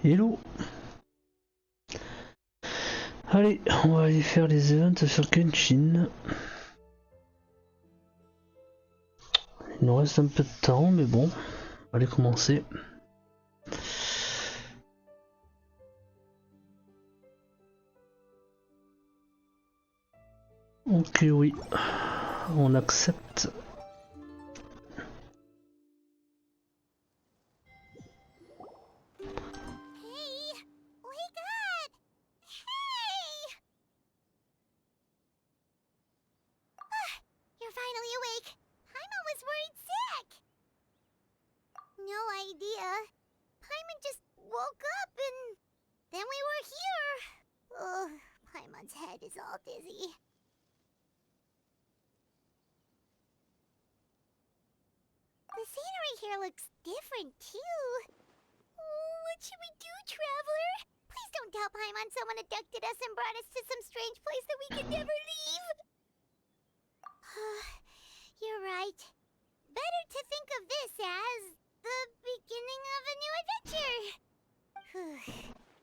Hello. Allez, on va aller faire les events sur Kenshin. Il nous reste un peu de temps, mais bon, on va aller commencer. Ok, oui, on accepte. The scenery here looks different, too. Oh, what should we do, Traveler? Please don't tell Paimon someone abducted us and brought us to some strange place that we can never leave. You're right. Better to think of this as the beginning of a new adventure.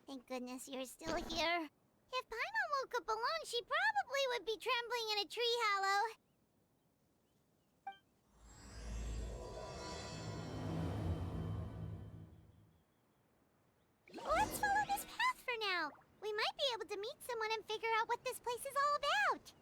Thank goodness you're still here. If Paimon woke up alone, she probably would be trembling in a tree hollow. Let's follow this path for now. We might be able to meet someone and figure out what this place is all about.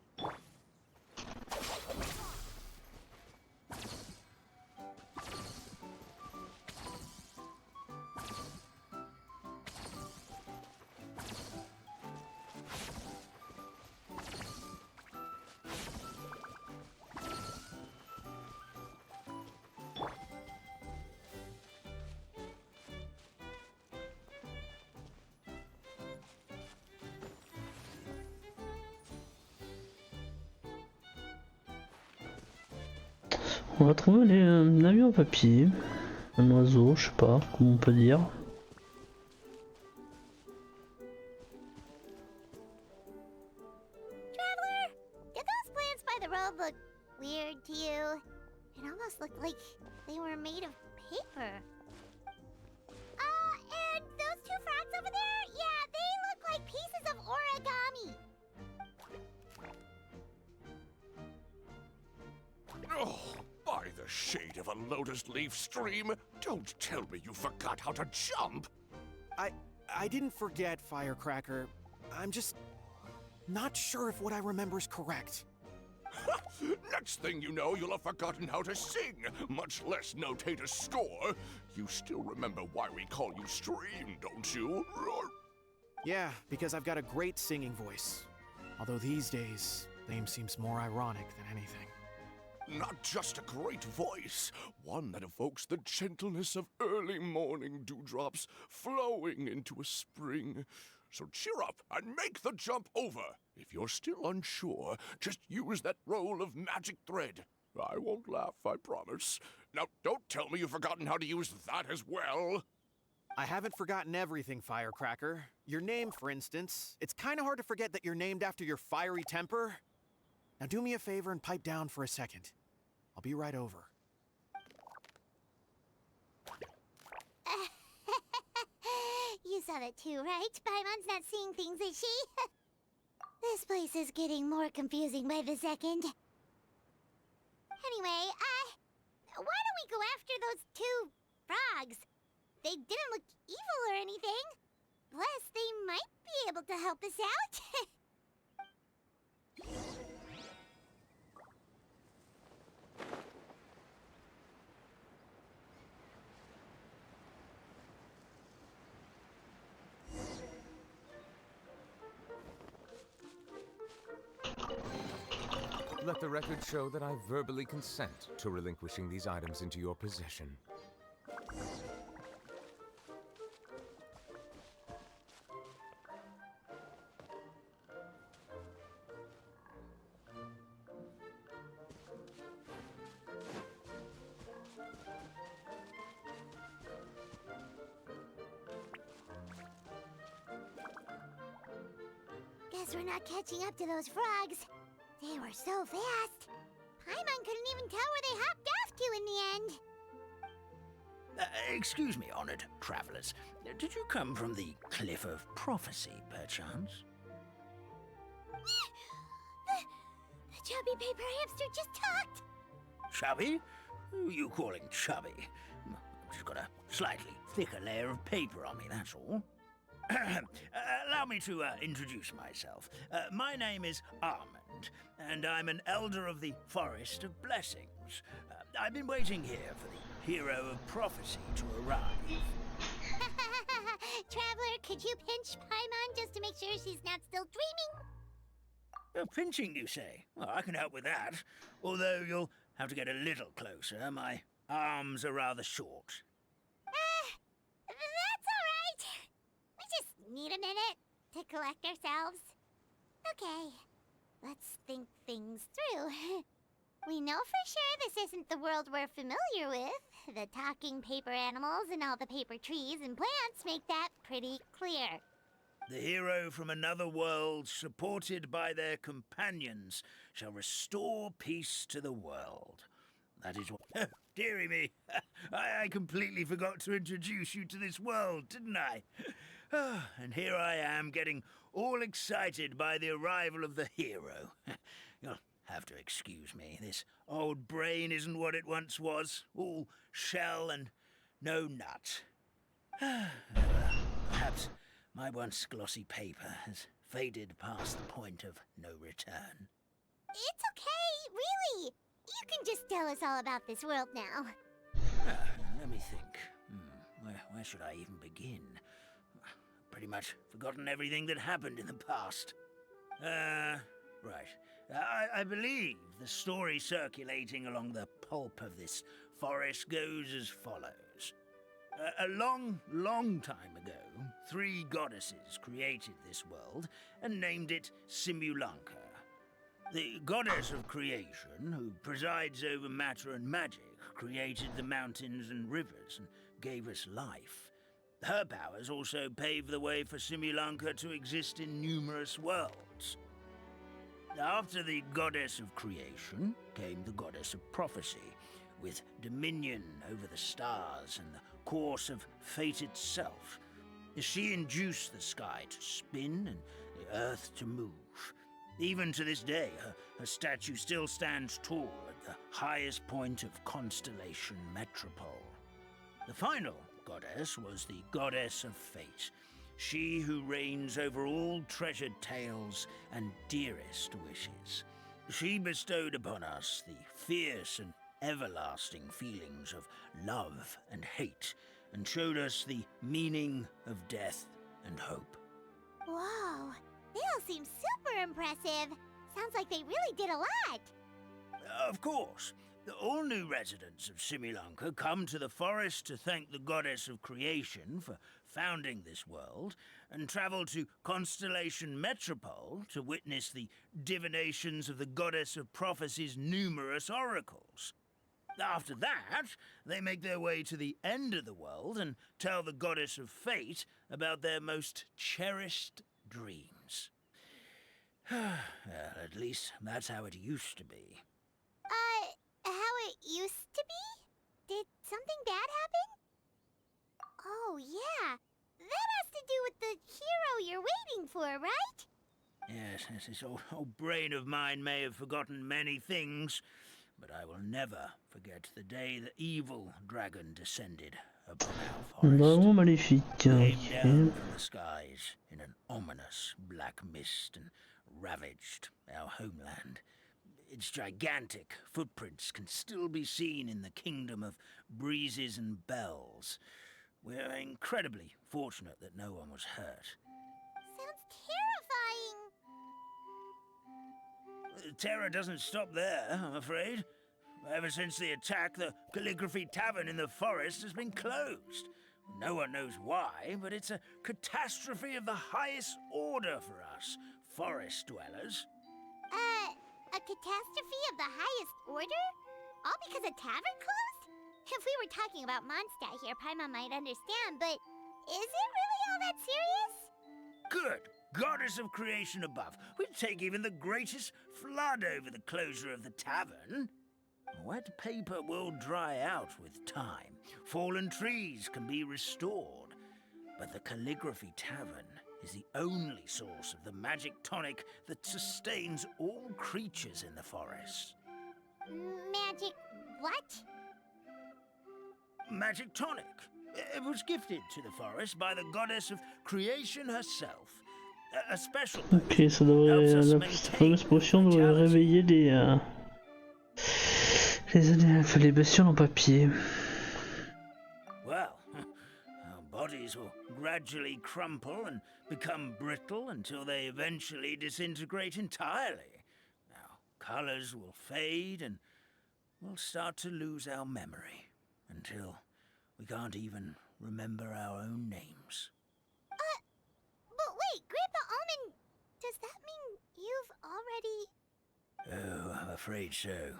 On va trouver un avion en papier, un oiseau, je sais pas comment on peut dire. Traveler, did those plants by the road look weird to you? It almost looked like they were made of paper. And those two frogs over there? Yeah, they look like pieces of origami. Oh, by the shade of a lotus leaf stream, don't tell me you forgot how to jump! I didn't forget, Firecracker. I'm just not sure if what I remember is correct. Next thing you know, you'll have forgotten how to sing, much less notate a score. You still remember why we call you Stream, don't you? Yeah, because I've got a great singing voice. Although these days, name seems more ironic than anything. Not just a great voice, one that evokes the gentleness of early morning dewdrops flowing into a spring. So cheer up and make the jump over. If you're still unsure, just use that roll of magic thread. I won't laugh, I promise. Now, don't tell me you've forgotten how to use that as well. I haven't forgotten everything, Firecracker. Your name, for instance. It's kind of hard to forget that you're named after your fiery temper. Now do me a favor and pipe down for a second. I'll be right over. You saw that too, right? Paimon's not seeing things, is she? This place is getting more confusing by the second. Anyway, why don't we go after those two frogs? They didn't look evil or anything. Plus, they might be able to help us out. Let the record show that I verbally consent to relinquishing these items into your possession. Guess we're not catching up to those frogs. They were so fast. Paimon couldn't even tell where they hopped off to in the end. Excuse me, honored travelers. Did you come from the Cliff of Prophecy, perchance? The chubby paper hamster just talked! Chubby? Who are you calling chubby? She's got a slightly thicker layer of paper on me, that's all. Allow me to introduce myself. My name is Armand, and I'm an elder of the Forest of Blessings. I've been waiting here for the hero of prophecy to arrive. Traveler, could you pinch Paimon just to make sure she's not still dreaming? Pinching, you say? Well, I can help with that. Although you'll have to get a little closer. My arms are rather short. That's alright. We just need a minute to collect ourselves. Okay, let's think things through. We know for sure this isn't the world we're familiar with. The talking paper animals and all the paper trees and plants make that pretty clear. The hero from another world, supported by their companions, shall restore peace to the world. That is what... Oh, dearie me, I completely forgot to introduce you to this world, didn't I? And here I am, getting all excited by the arrival of the hero. You'll have to excuse me. This old brain isn't what it once was. All shell and no nut. Perhaps my once glossy paper has faded past the point of no return. It's okay, really. You can just tell us all about this world now. Let me think. Where should I even begin? Pretty much forgotten everything that happened in the past. Right. I believe the story circulating along the pulp of this forest goes as follows. A long, long time ago, 3 goddesses created this world and named it Simulanka. The goddess of creation, who presides over matter and magic, created the mountains and rivers and gave us life. Her powers also paved the way for Simulanka to exist in numerous worlds. After the goddess of creation came the goddess of prophecy, with dominion over the stars and the course of fate itself. She induced the sky to spin and the earth to move. Even to this day, her statue still stands tall at the highest point of Constellation Metropole. The final goddess was the goddess of fate, she who reigns over all treasured tales and dearest wishes. She bestowed upon us the fierce and everlasting feelings of love and hate, and showed us the meaning of death and hope. Whoa, they all seem super impressive. Sounds like they really did a lot. Of course. All new residents of Simulanka come to the forest to thank the goddess of creation for founding this world, and travel to Constellation Metropole to witness the divinations of the goddess of prophecy's numerous oracles. After that, they make their way to the end of the world and tell the goddess of fate about their most cherished dreams. Well, at least that's how it used to be. How it used to be? Did something bad happen? Oh, yeah. That has to do with the hero you're waiting for, right? Yes, this old brain of mine may have forgotten many things, but I will never forget the day the evil dragon descended upon our forest. Vraiment maléfique. Came Ok. down from the skies in an ominous black mist and ravaged our homeland. Its gigantic footprints can still be seen in the kingdom of breezes and bells. We're incredibly fortunate that no one was hurt. Sounds terrifying. Terror doesn't stop there, I'm afraid. Ever since the attack, the Calligraphy Tavern in the forest has been closed. No one knows why, but it's a catastrophe of the highest order for us, forest dwellers. A catastrophe of the highest order? All because a tavern closed? If we were talking about Mondstadt here, Paimon might understand, but is it really all that serious? Good. Goddess of creation above. We'd take even the greatest flood over the closure of the tavern. Wet paper will dry out with time. Fallen trees can be restored. But the Calligraphy Tavern is the only source of the magic tonic that sustains all creatures in the forest. Magic what? Magic tonic. It was gifted to the forest by the goddess of creation herself. A special Ok, ça devrait, cette fameuse potion devrait réveiller les bestioles en papier. Well, our bodies will gradually crumple and become brittle until they eventually disintegrate entirely. Our colors will fade and we'll start to lose our memory until we can't even remember our own names. But wait, Grandpa Almond, does that mean you've already... Oh, I'm afraid so.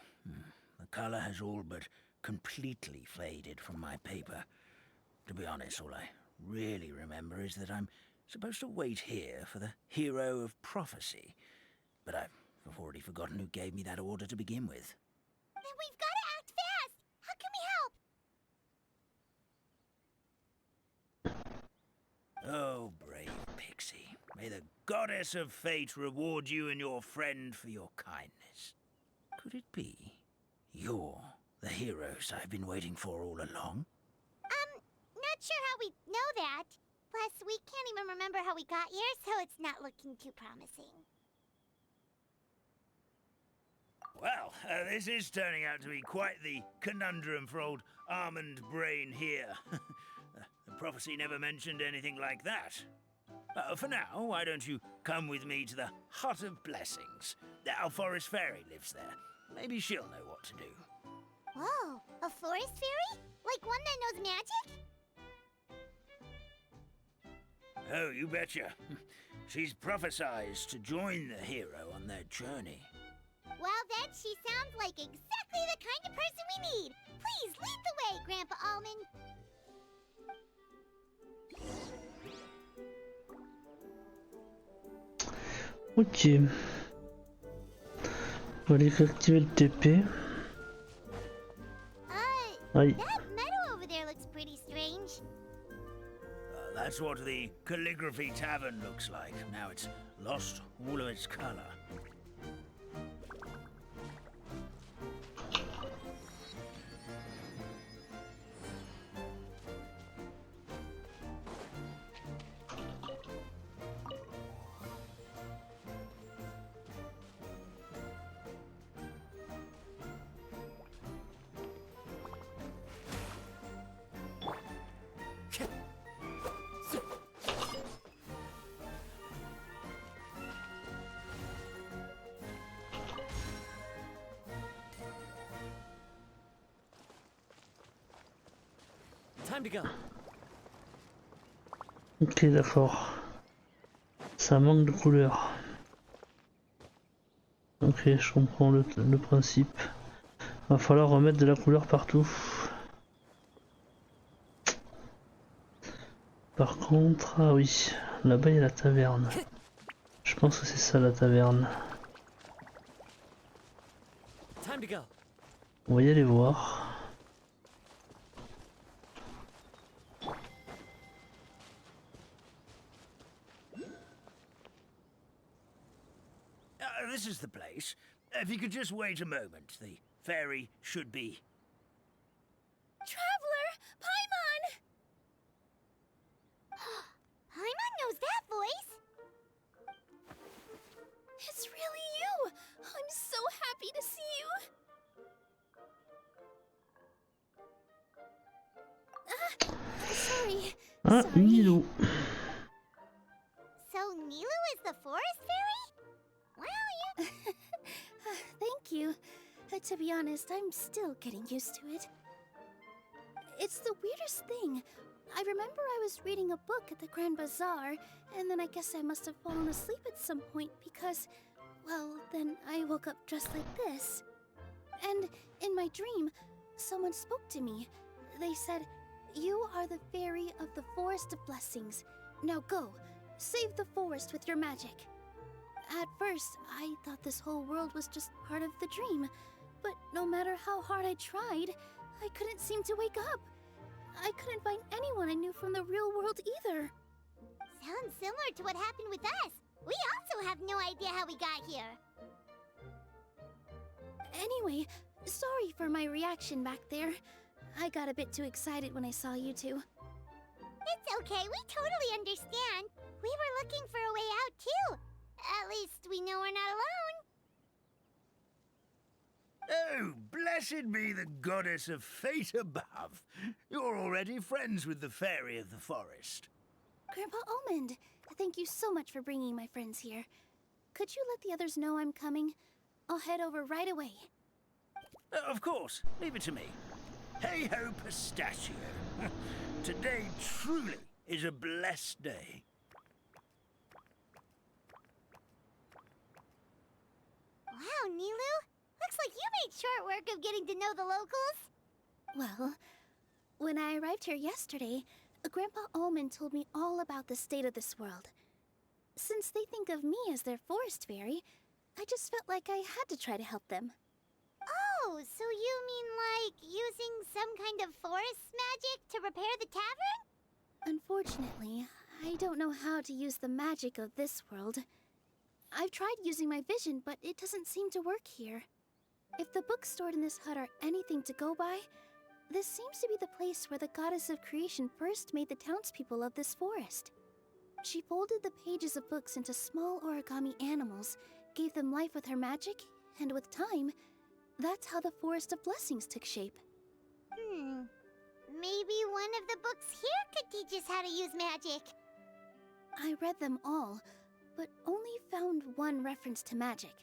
The color has all but completely faded from my paper. To be honest, all I really remember is that I'm supposed to wait here for the hero of prophecy. But I've already forgotten who gave me that order to begin with. Then we've got to act fast! How can we help? Oh, brave Pixie. May the goddess of fate reward you and your friend for your kindness. Could it be you're the heroes I've been waiting for all along? Not sure how we know that. Plus, we can't even remember how we got here, so it's not looking too promising. Well, this is turning out to be quite the conundrum for old Almond Brain here. The prophecy never mentioned anything like that. For now, why don't you come with me to the Hut of Blessings? Our forest fairy lives there. Maybe she'll know what to do. Whoa, a forest fairy? Like one that knows magic? Oh, you betcha. She's prophesized to join the hero on their journey. Well, then she sounds like exactly the kind of person we need. Please lead the way, Grandpa Almond. Ok. On va aller activer le TP. Aïe. That meadow over there looks pretty strange. That's what the Calligraphy Tavern looks like. Now it's lost all of its color. Time to go. Ok, d'accord. Ça manque de couleur. Ok, je comprends le principe. Va falloir remettre de la couleur partout. Par contre, ah oui, là-bas il y a la taverne. Je pense que c'est ça la taverne. Time to go. On va y aller voir. This is the place. If you could just wait a moment, the fairy should be... Traveler! Paimon! Paimon knows that voice! It's really you! I'm so happy to see you! Sorry. Ah, Nilo. So Nilu is the forest fairy? Well, you... Thank you. To be honest, I'm still getting used to it. It's the weirdest thing. I remember I was reading a book at the Grand Bazaar, and then I guess I must have fallen asleep at some point because, well, then I woke up dressed like this. And in my dream, someone spoke to me. They said, "You are the fairy of the Forest of Blessings. Now go, save the forest with your magic." At first, I thought this whole world was just part of the dream, But no matter how hard I tried, I couldn't seem to wake up. I couldn't find anyone I knew from the real world either. Sounds similar to what happened with us. We also have no idea how we got here. Anyway, sorry for my reaction back there. I got a bit too excited when I saw you two. It's okay, we totally understand. We were looking for a way out too. At least we know we're not alone. Oh, blessed be the goddess of fate above. You're already friends with the fairy of the forest. Grandpa Almond, thank you so much for bringing my friends here. Could you let the others know I'm coming? I'll head over right away. Of course, leave it to me. Hey-ho, pistachio. Today truly is a blessed day. Wow, Nilu. Looks like you made short work of getting to know the locals. Well, when I arrived here yesterday, Grandpa Almond told me all about the state of this world. Since they think of me as their forest fairy, I just felt like I had to try to help them. Oh, so you mean like using some kind of forest magic to repair the tavern? Unfortunately, I don't know how to use the magic of this world. I've tried using my vision, but it doesn't seem to work here. If the books stored in this hut are anything to go by, this seems to be the place where the goddess of creation first made the townspeople of this forest. She folded the pages of books into small origami animals, gave them life with her magic, and with time, that's how the Forest of Blessings took shape. Maybe one of the books here could teach us how to use magic. I read them all, but only found one reference to magic.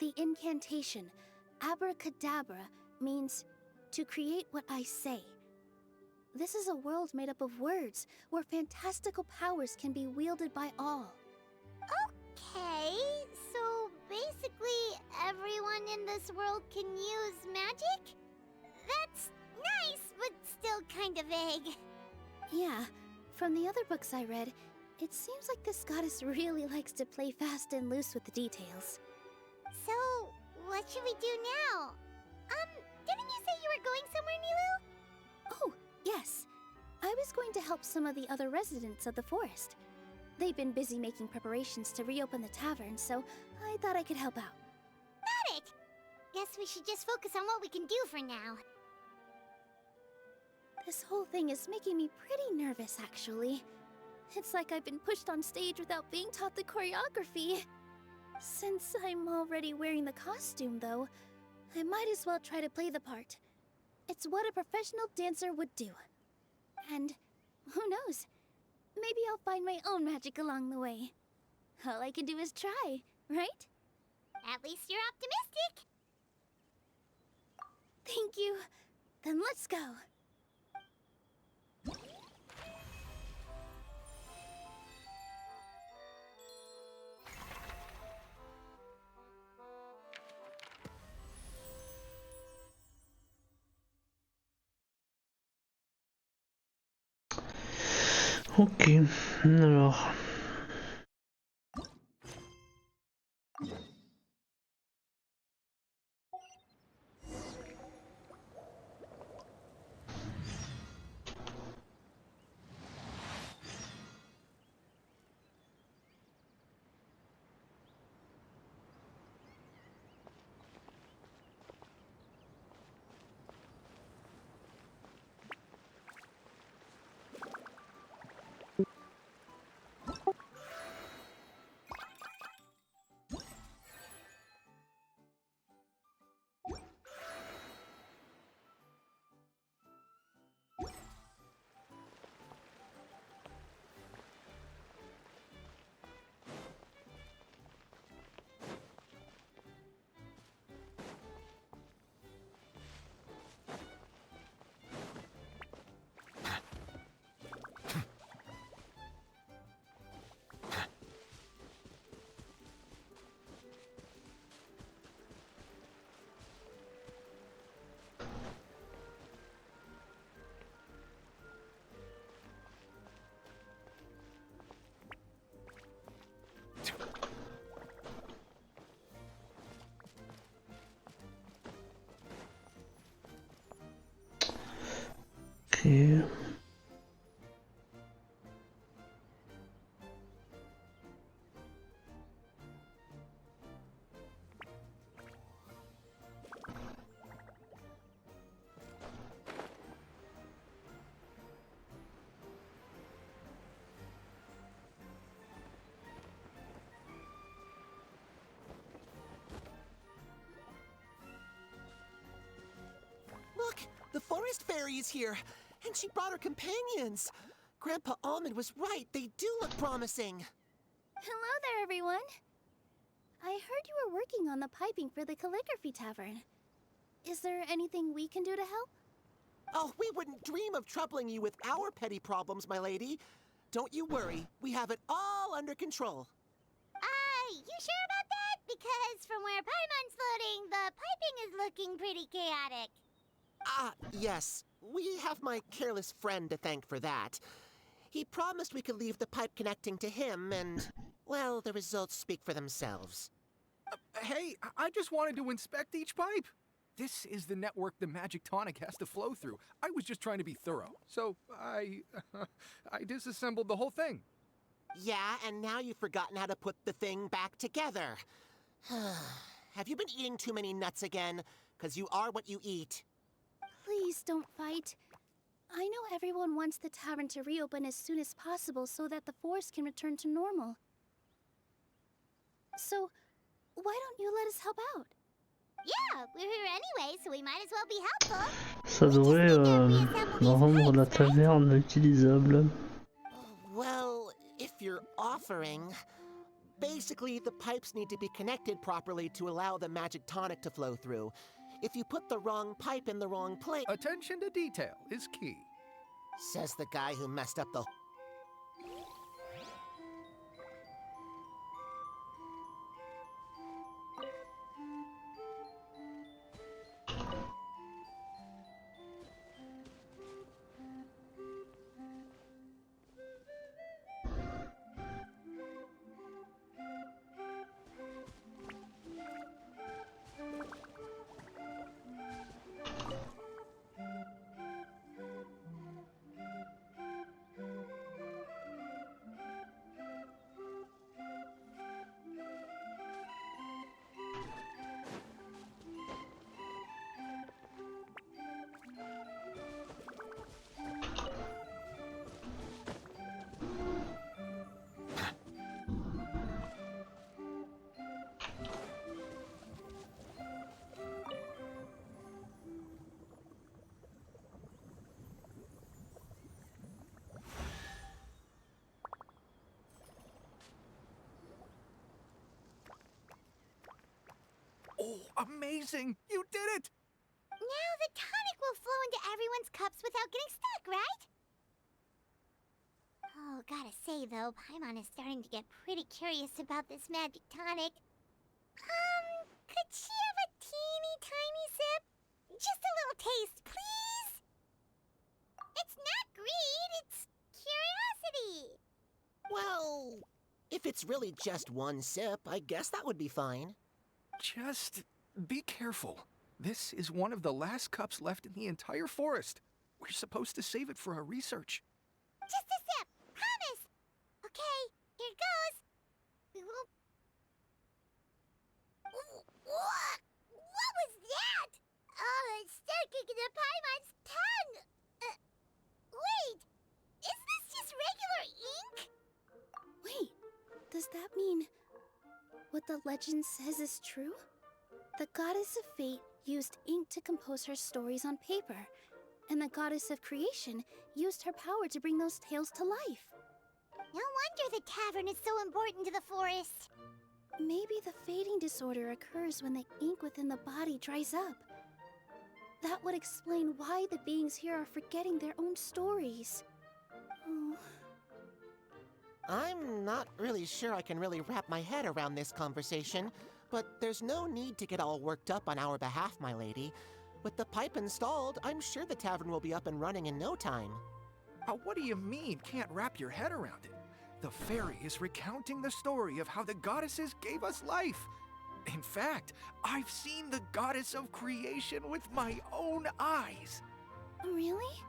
The incantation, abracadabra, means to create what I say. This is a world made up of words, where fantastical powers can be wielded by all. Okay, so basically everyone in this world can use magic? That's nice, but still kind of vague. Yeah, from the other books I read, it seems like this goddess really likes to play fast and loose with the details. So, what should we do now? Didn't you say you were going somewhere, Nilu? Oh, yes. I was going to help some of the other residents of the forest. They've been busy making preparations to reopen the tavern, so I thought I could help out. Got it! Guess we should just focus on what we can do for now. This whole thing is making me pretty nervous, actually. It's like I've been pushed on stage without being taught the choreography. Since I'm already wearing the costume, though, I might as well try to play the part. It's what a professional dancer would do. And who knows? Maybe I'll find my own magic along the way. All I can do is try, right? At least you're optimistic. Thank you. Then let's go. Ok, alors... Ok. Look, the forest fairy is here, and she brought her companions. Grandpa Almond was right. They do look promising. Hello there, everyone. I heard you were working on the piping for the calligraphy tavern. Is there anything we can do to help? Oh, we wouldn't dream of troubling you with our petty problems, my lady. Don't you worry. We have it all under control. You sure about that? Because from where Paimon's floating, the piping is looking pretty chaotic. Ah, yes. We have my careless friend to thank for that. He promised we could leave the pipe connecting to him, and, well, the results speak for themselves. Hey, I just wanted to inspect each pipe. This is the network the magic tonic has to flow through. I was just trying to be thorough, so I disassembled the whole thing. Yeah, and now you've forgotten how to put the thing back together. Have you been eating too many nuts again? 'Cause you are what you eat. Please don't fight. I know everyone wants the tavern to reopen as soon as possible so that the forest can return to normal. So, why don't you let us help out? Yeah, we're here anyway, so we might as well be helpful. Ça devrait rendre la taverne utilisable. Well, if you're offering... Basically, the pipes need to be connected properly to allow the magic tonic to flow through. If you put the wrong pipe in the wrong place... Attention to detail is key. Says the guy who messed up the... Oh, amazing! You did it! Now the tonic will flow into everyone's cups without getting stuck, right? Oh, gotta say though, Paimon is starting to get pretty curious about this magic tonic. Could she have a teeny tiny sip? Just a little taste, please? It's not greed, it's curiosity. Well, if it's really just one sip, I guess that would be fine. Just be careful. This is one of the last cups left in the entire forest. We're supposed to save it for our research. Just a sip, promise. Okay, here it goes. We will... What was that? Oh, it's sticking to Paimon's tongue. Wait, is this just regular ink? Wait, does that mean what the legend says is true? The goddess of fate used ink to compose her stories on paper, and the goddess of creation used her power to bring those tales to life. No wonder the tavern is so important to the forest. Maybe the fading disorder occurs when the ink within the body dries up. That would explain why the beings here are forgetting their own stories. Oh. I'm not really sure I can really wrap my head around this conversation, but there's no need to get all worked up on our behalf, my lady. With the pipe installed, I'm sure the tavern will be up and running in no time. What do you mean, can't wrap your head around it? The fairy is recounting the story of how the goddesses gave us life. In fact, I've seen the goddess of creation with my own eyes. Really?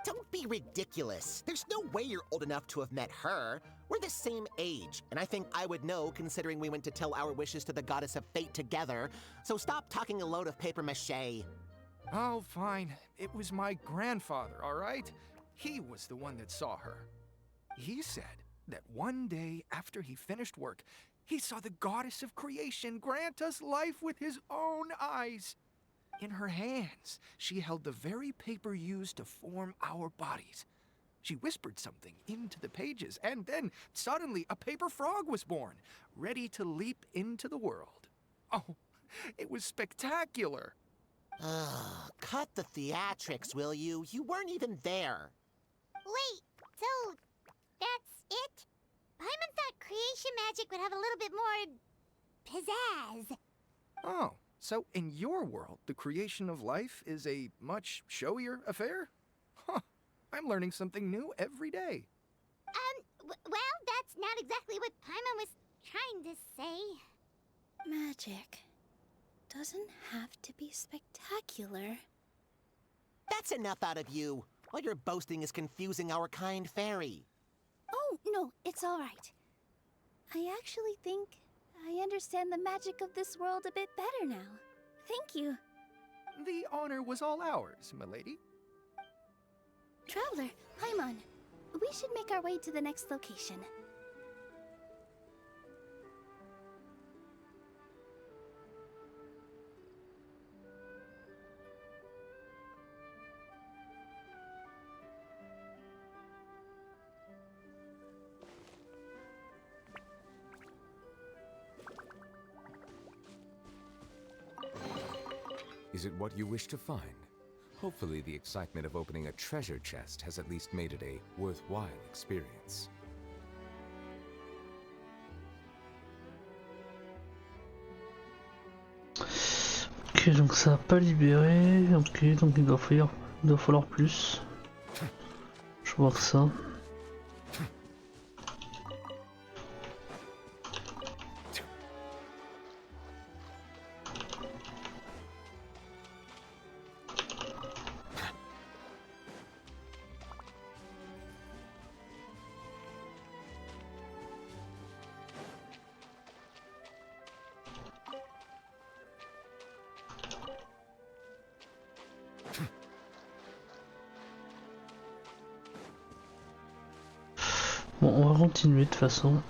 Don't be ridiculous. There's no way you're old enough to have met her. We're the same age, and I think I would know considering we went to tell our wishes to the goddess of fate together. So stop talking a load of paper mache. Oh, fine. It was my grandfather, all right? He was the one that saw her. He said that one day after he finished work, he saw the goddess of creation grant us life with his own eyes. In her hands, she held the very paper used to form our bodies. She whispered something into the pages, and then suddenly a paper frog was born, ready to leap into the world. Oh, it was spectacular. Ugh, cut the theatrics, will you? You weren't even there. Wait, so that's it? Paimon thought creation magic would have a little bit more pizzazz. Oh, so in your world, the creation of life is a much showier affair? Huh, I'm learning something new every day. Well, that's not exactly what Paimon was trying to say. Magic doesn't have to be spectacular. That's enough out of you. All your boasting is confusing our kind fairy. Oh, no, it's all right. I actually think I understand the magic of this world a bit better now. Thank you. The honor was all ours, milady. Traveler, Paimon, we should make our way to the next location. Is it what you wish to find? Hopefully the excitement of opening a treasure chest has at least made it a worthwhile experience. Ok, donc ça n'a pas libéré. Ok, donc il doit falloir plus. Je vois que ça. Bon, on va continuer de toute façon.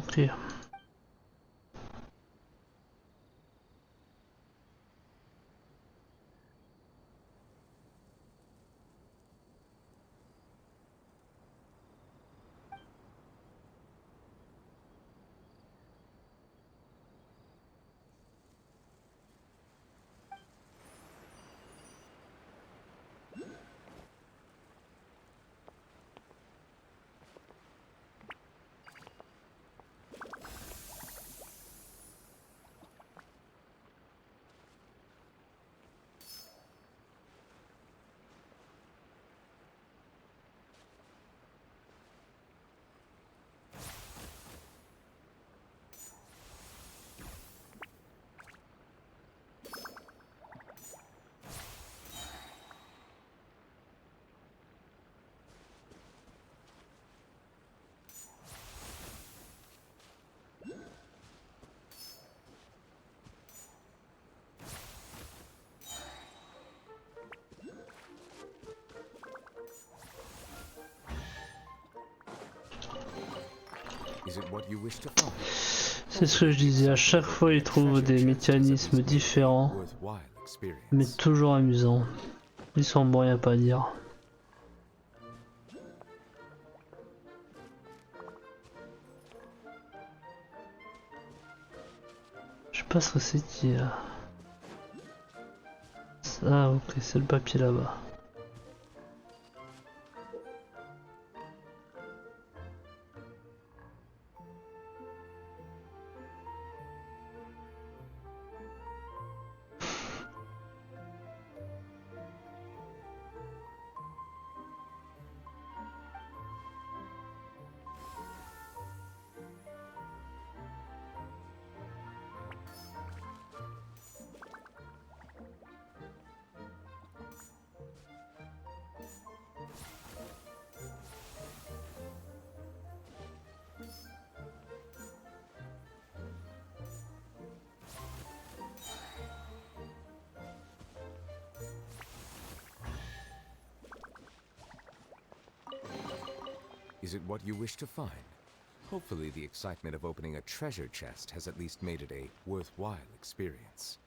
Ok. Is it what you wish to find? C'est ce que je disais, à chaque fois ils trouvent des mécanismes différents, Worthwhile experience. mais toujours amusants. Ils sont bons, y a pas à dire. Je sais pas ce que c'est qui... Ah ok, c'est le papier là-bas. Is it what you wish to find? Hopefully the excitement of opening a treasure chest has at least made it a worthwhile experience.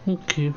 Ok.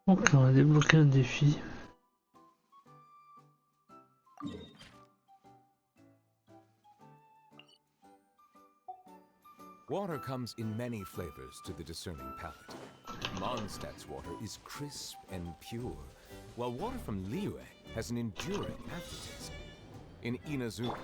Ok, on a débloqué un défi. Water comes in many flavors to the discerning palate. Mondstadt's water is crisp and pure, while water from Liyue has an enduring aftertaste. In Inazuka,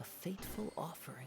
A fateful offering.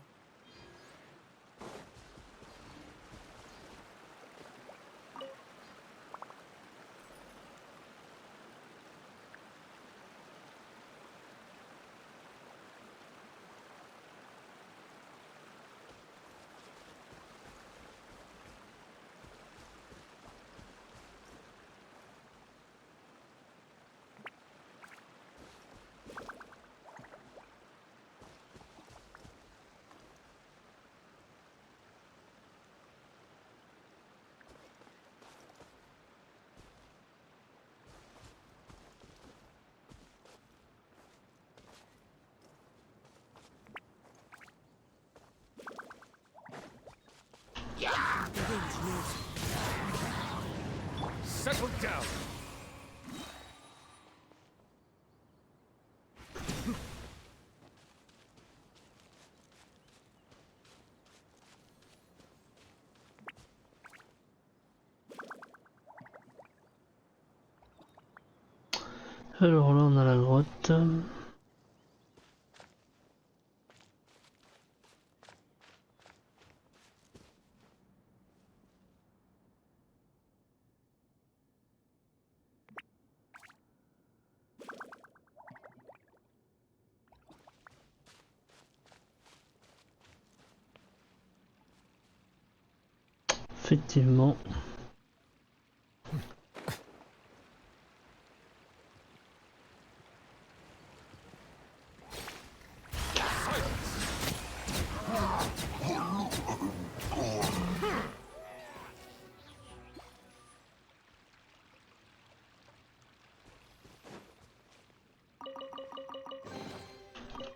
Settle down. Alors là on a la grotte. Effectivement.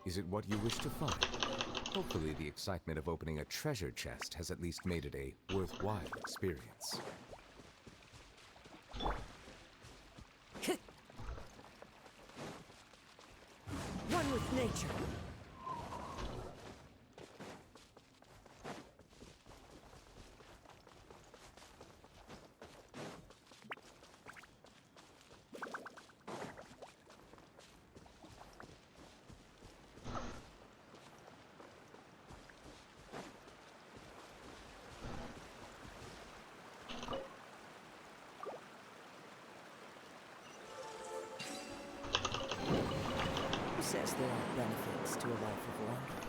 Is it what you wish to find? Hopefully the excitement of opening a treasure chest has at least made it a worthwhile experience. One with nature. Who says there are benefits to a life of wandering?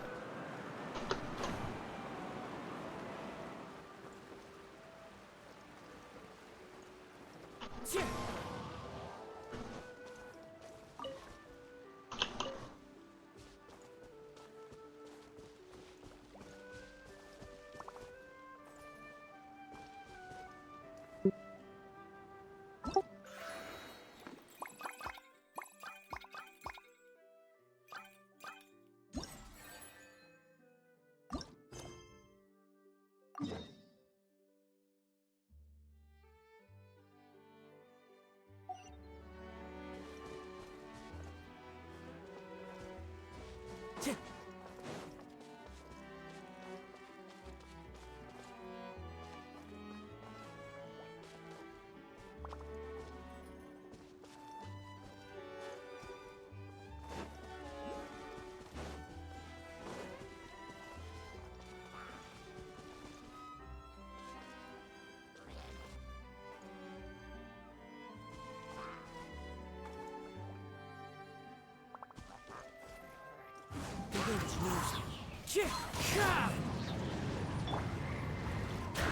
The wind's losing.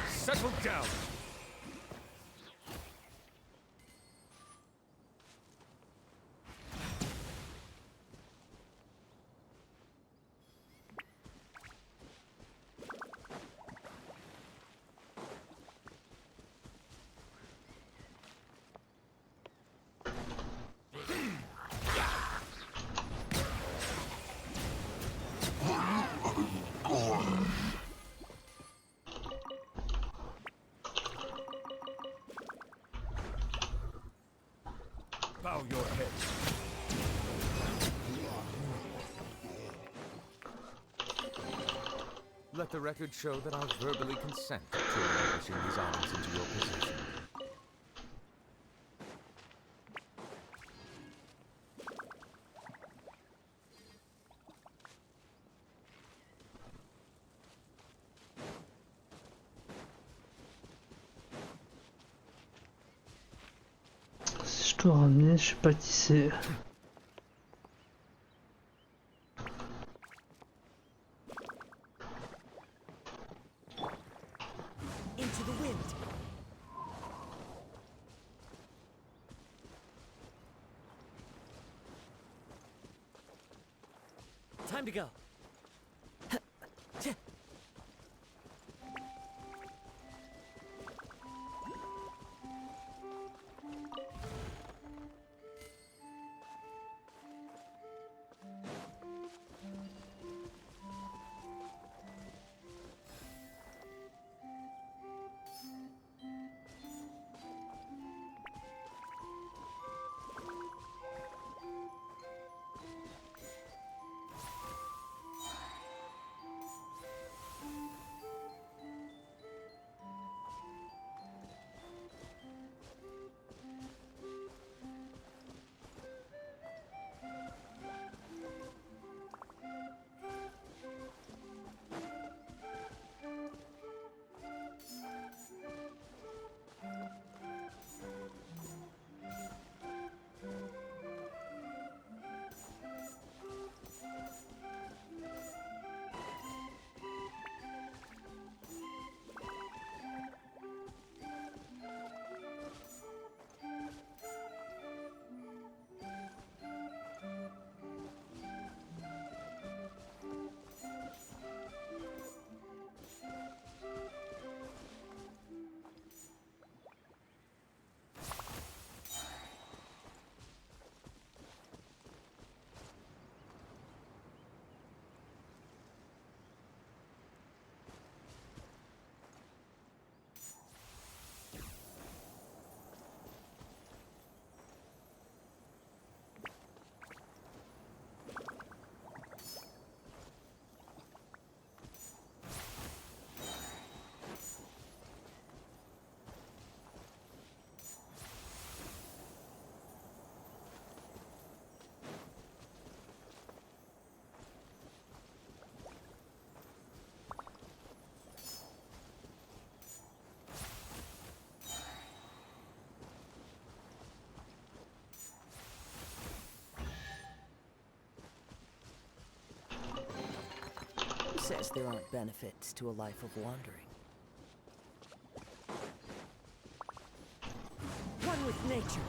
Settle down! Bow your head. Let the record show that I verbally consent to relinquishing these items into your possession. Si je dois ramener, je sais pas qui c'est. Into the wind. Time to go. says there aren't benefits to a life of wandering? One with nature.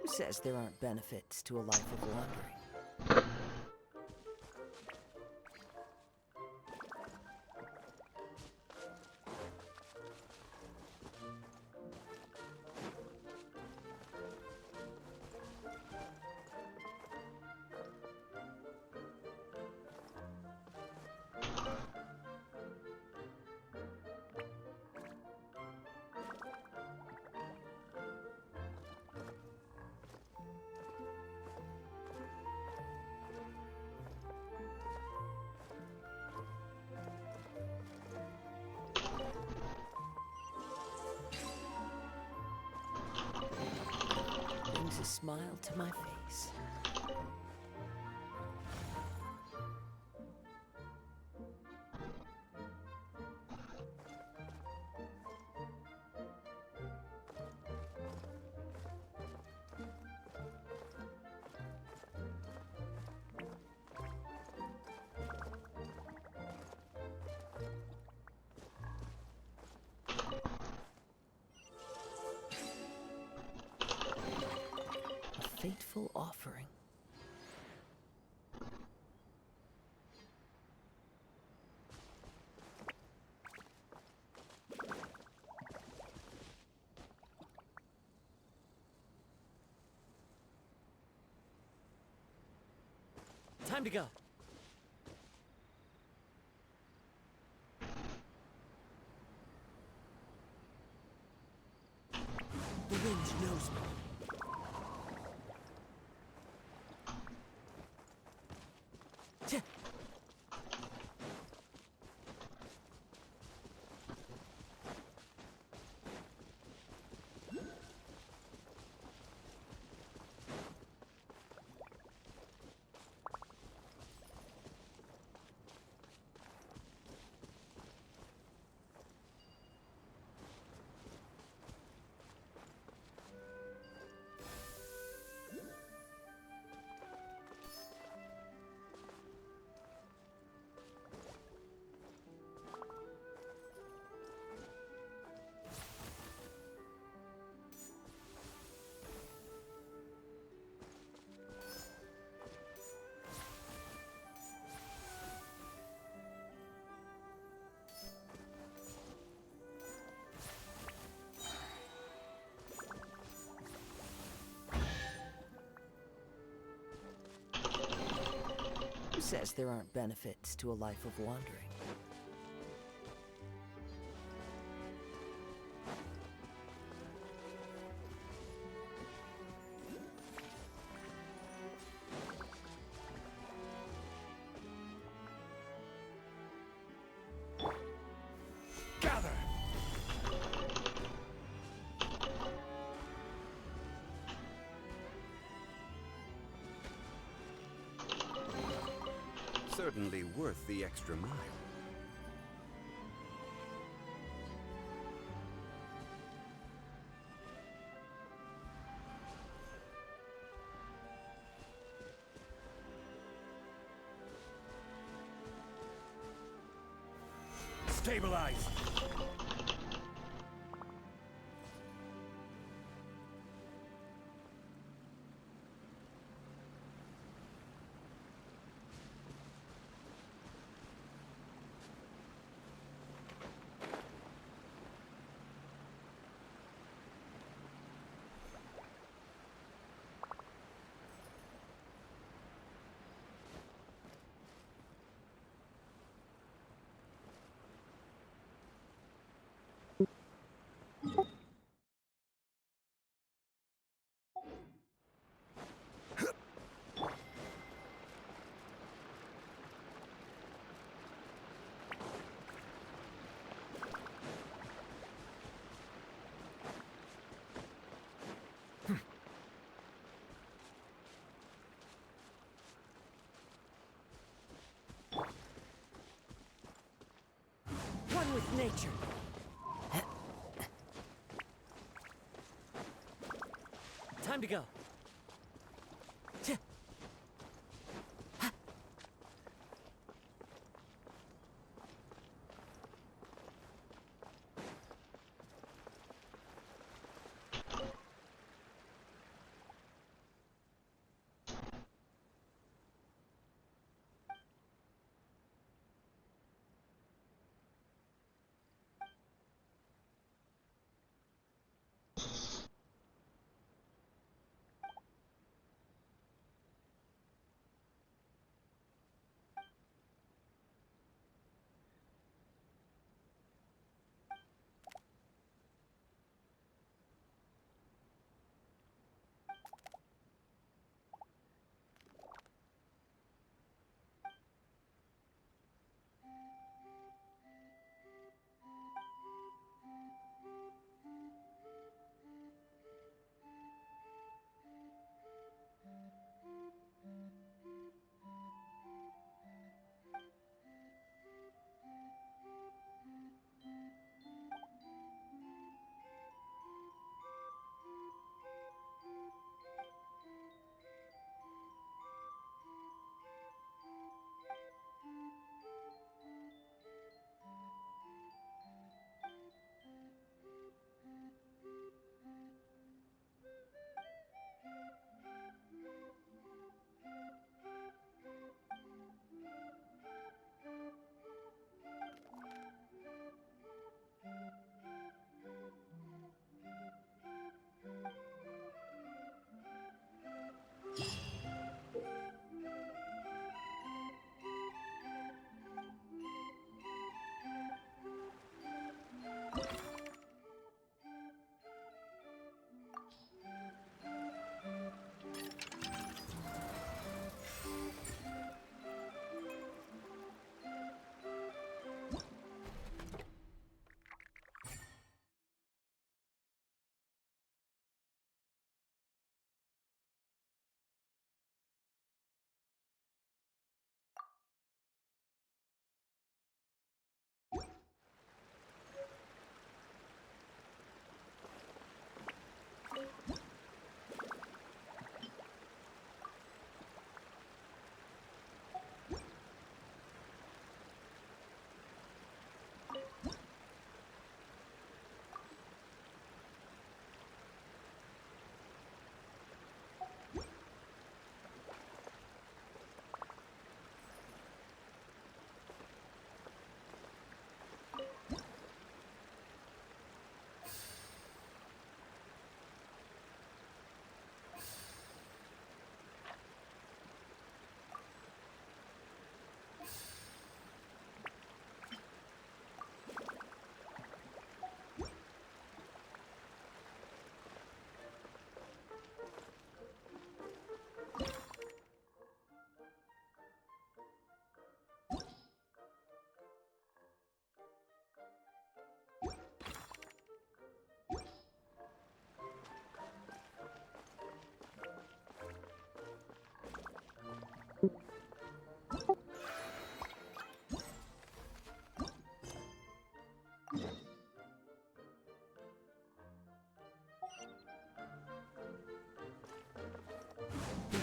Who says there aren't benefits to a life of wandering? Brings a smile to my face. A fateful offering. Time to go. The wind knows me. says there aren't benefits to a life of wandering? Gather! Certainly worth the extra mile. Stabilize! One with nature. Time to go.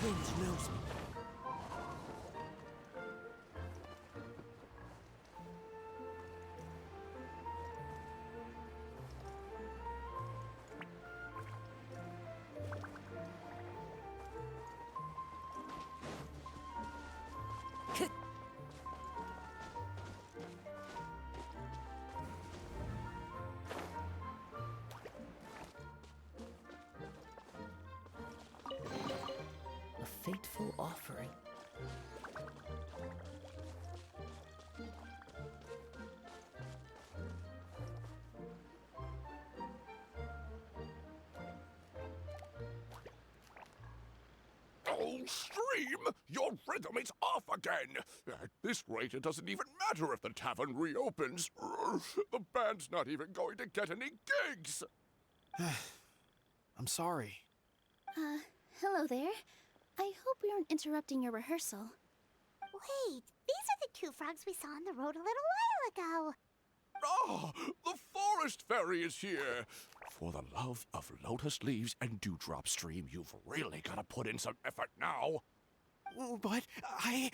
wind knows me. A fateful offering. Oh, Stream! Your rhythm is off again! At this rate, it doesn't even matter if the tavern reopens. The band's not even going to get any gigs! I'm sorry. Hello there. I hope we aren't interrupting your rehearsal. Wait, these are the two frogs we saw on the road a little while ago. Ah, the forest fairy is here! For the love of lotus leaves and dewdrop, Stream, you've really got to put in some effort now. But I...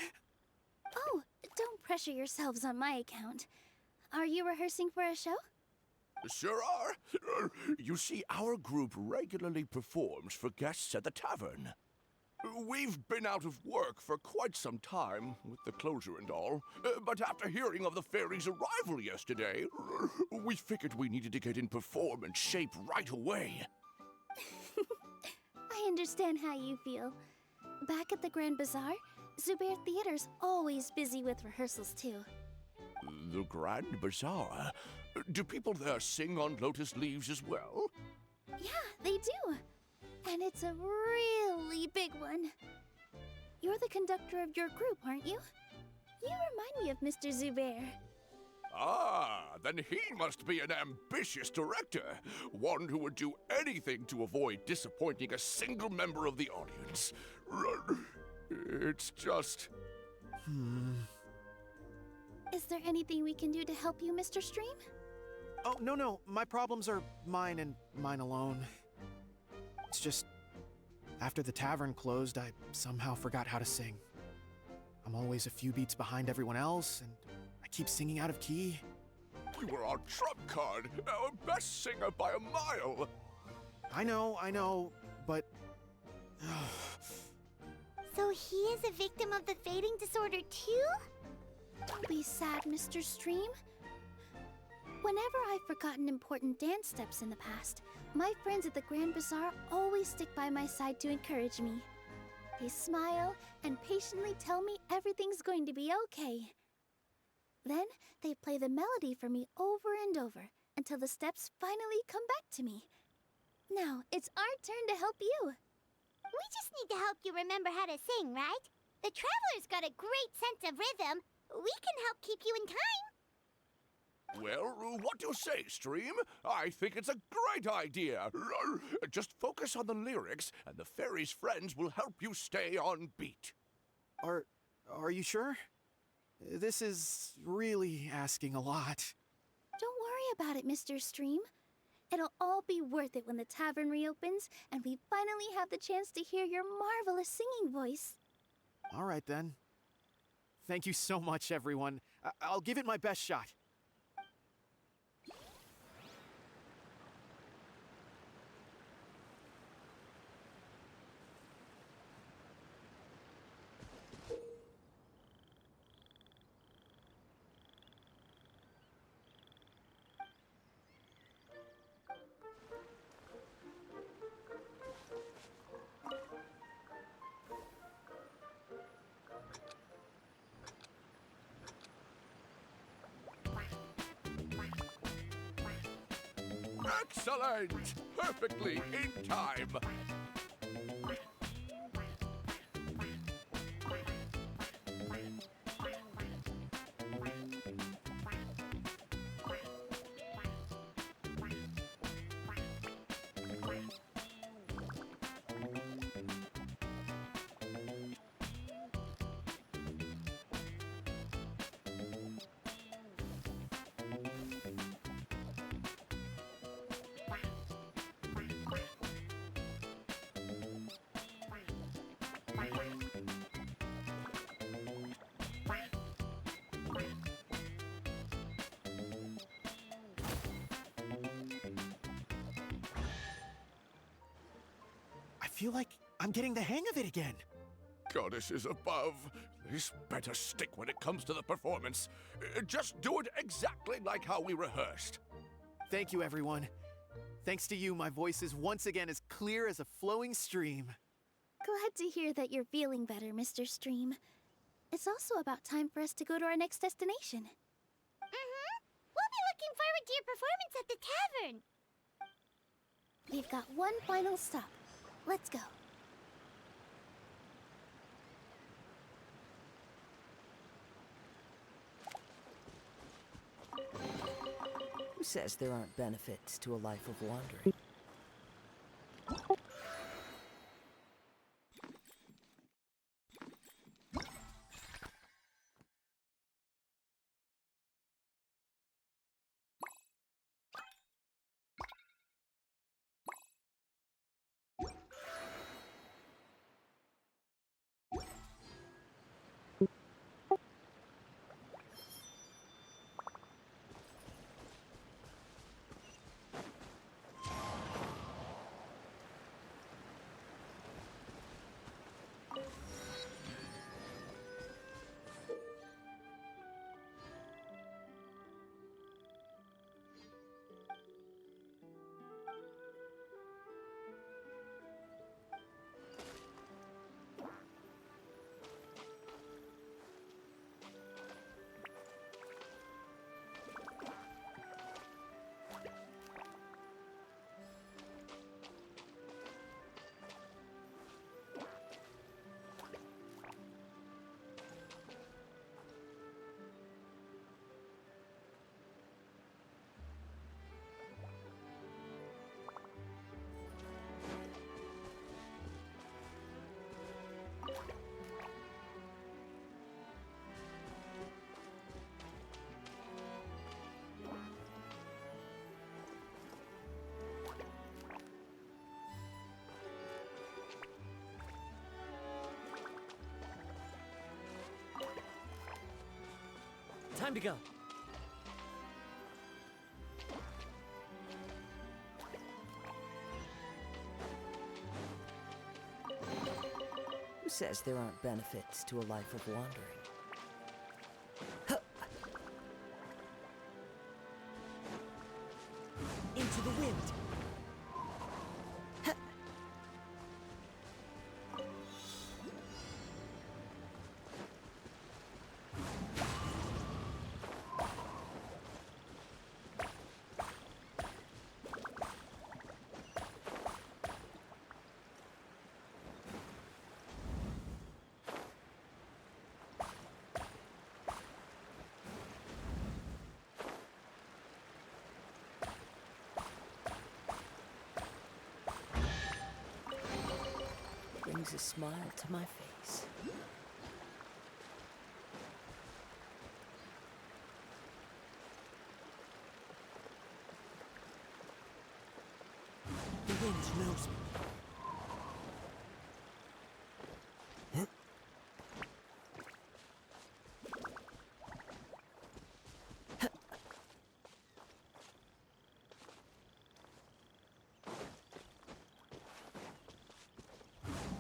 Oh, don't pressure yourselves on my account. Are you rehearsing for a show? Sure are. You see, our group regularly performs for guests at the tavern. We've been out of work for quite some time, with the closure and all. But after hearing of the fairy's arrival yesterday, we figured we needed to get in performance shape right away. I understand how you feel. Back at the Grand Bazaar, Zubair Theater's always busy with rehearsals too. The Grand Bazaar? Do people there sing on lotus leaves as well? Yeah, they do. And it's a really big one. You're the conductor of your group, aren't you? You remind me of Mr. Zubair. Ah, then he must be an ambitious director. One who would do anything to avoid disappointing a single member of the audience. It's just... Is there anything we can do to help you, Mr. Stream? Oh, no. My problems are mine and mine alone. It's just... After the tavern closed, I somehow forgot how to sing. I'm always a few beats behind everyone else, and I keep singing out of key. You were our trump card, our best singer by a mile. I know, but... So he is a victim of the fading disorder too? Don't be sad, Mr. Stream. Whenever I've forgotten important dance steps in the past, my friends at the Grand Bazaar always stick by my side to encourage me. They smile and patiently tell me everything's going to be okay. Then they play the melody for me over and over until the steps finally come back to me. Now it's our turn to help you. We just need to help you remember how to sing, right? The Traveler's got a great sense of rhythm. We can help keep you in time. Well, what do you say, Stream? I think it's a great idea. Just focus on the lyrics, and the fairy's friends will help you stay on beat. Are you sure? This is really asking a lot. Don't worry about it, Mr. Stream. It'll all be worth it when the tavern reopens and we finally have the chance to hear your marvelous singing voice. All right, then. Thank you so much, everyone. I'll give it my best shot. Excellent! Perfectly in time. feel like I'm getting the hang of it again. Goddesses above, this better stick when it comes to the performance. Just do it exactly like how we rehearsed. Thank you, everyone. Thanks to you, my voice is once again as clear as a flowing stream. Glad to hear that you're feeling better, Mr. Stream. It's also about time for us to go to our next destination. Mm-hmm. We'll be looking forward to your performance at the tavern. We've got one final stop. Let's go. Who says there aren't benefits to a life of wandering? Time to go. Who says there aren't benefits to a life of wandering? Huh. Into the wind. Huh. Brings a smile to my face. The wind knows me.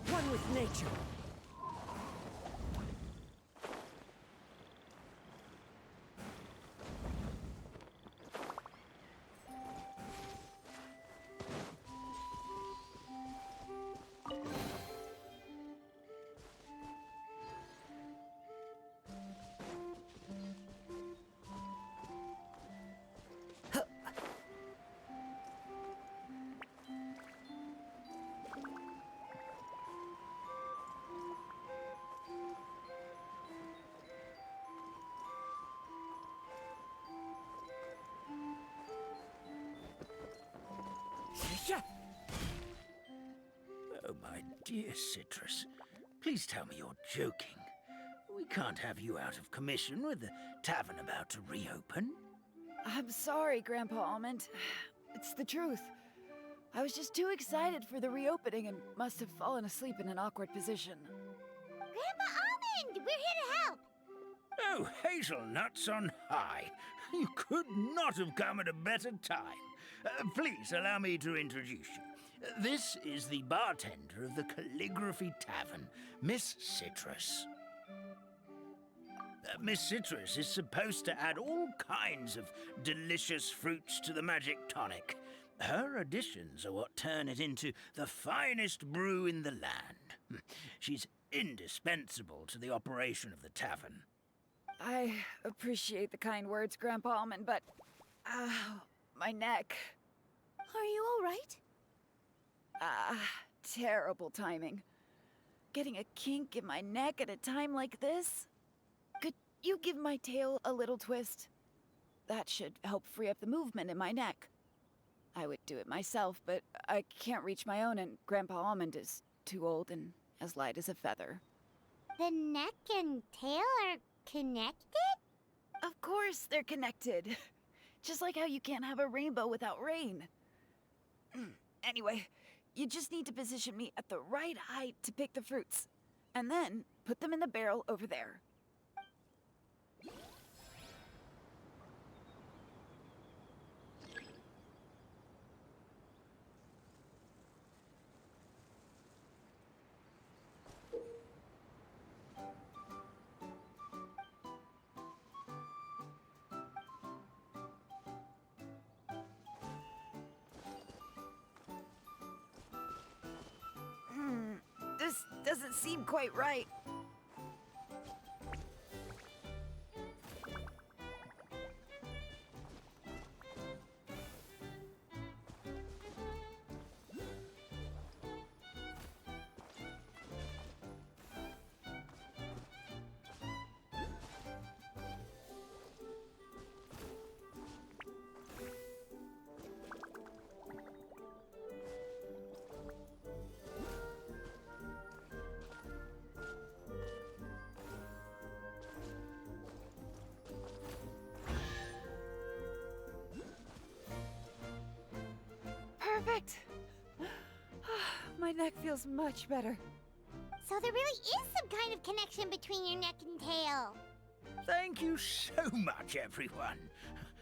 One with nature. Oh, my dear Citrus, please tell me you're joking. We can't have you out of commission with the tavern about to reopen. I'm sorry, Grandpa Almond. It's the truth. I was just too excited for the reopening and must have fallen asleep in an awkward position. Grandpa Almond, we're here to help. Oh, hazelnuts on high. You could not have come at a better time. Please allow me to introduce you. This is the bartender of the Calligraphy Tavern, Miss Citrus. Miss Citrus is supposed to add all kinds of delicious fruits to the magic tonic. Her additions are what turn it into the finest brew in the land. She's indispensable to the operation of the tavern. I appreciate the kind words, Grandpa Almond, but... my neck. Are you all right? Terrible timing. Getting a kink in my neck at a time like this? Could you give my tail a little twist? That should help free up the movement in my neck. I would do it myself, but I can't reach my own, and Grandpa Almond is too old and as light as a feather. The neck and tail are connected? Of course they're connected. Just like how you can't have a rainbow without rain. Anyway, you just need to position me at the right height to pick the fruits, and then put them in the barrel over there. This doesn't seem quite right. Perfect! My neck feels much better. So there really is some kind of connection between your neck and tail. Thank you so much, everyone.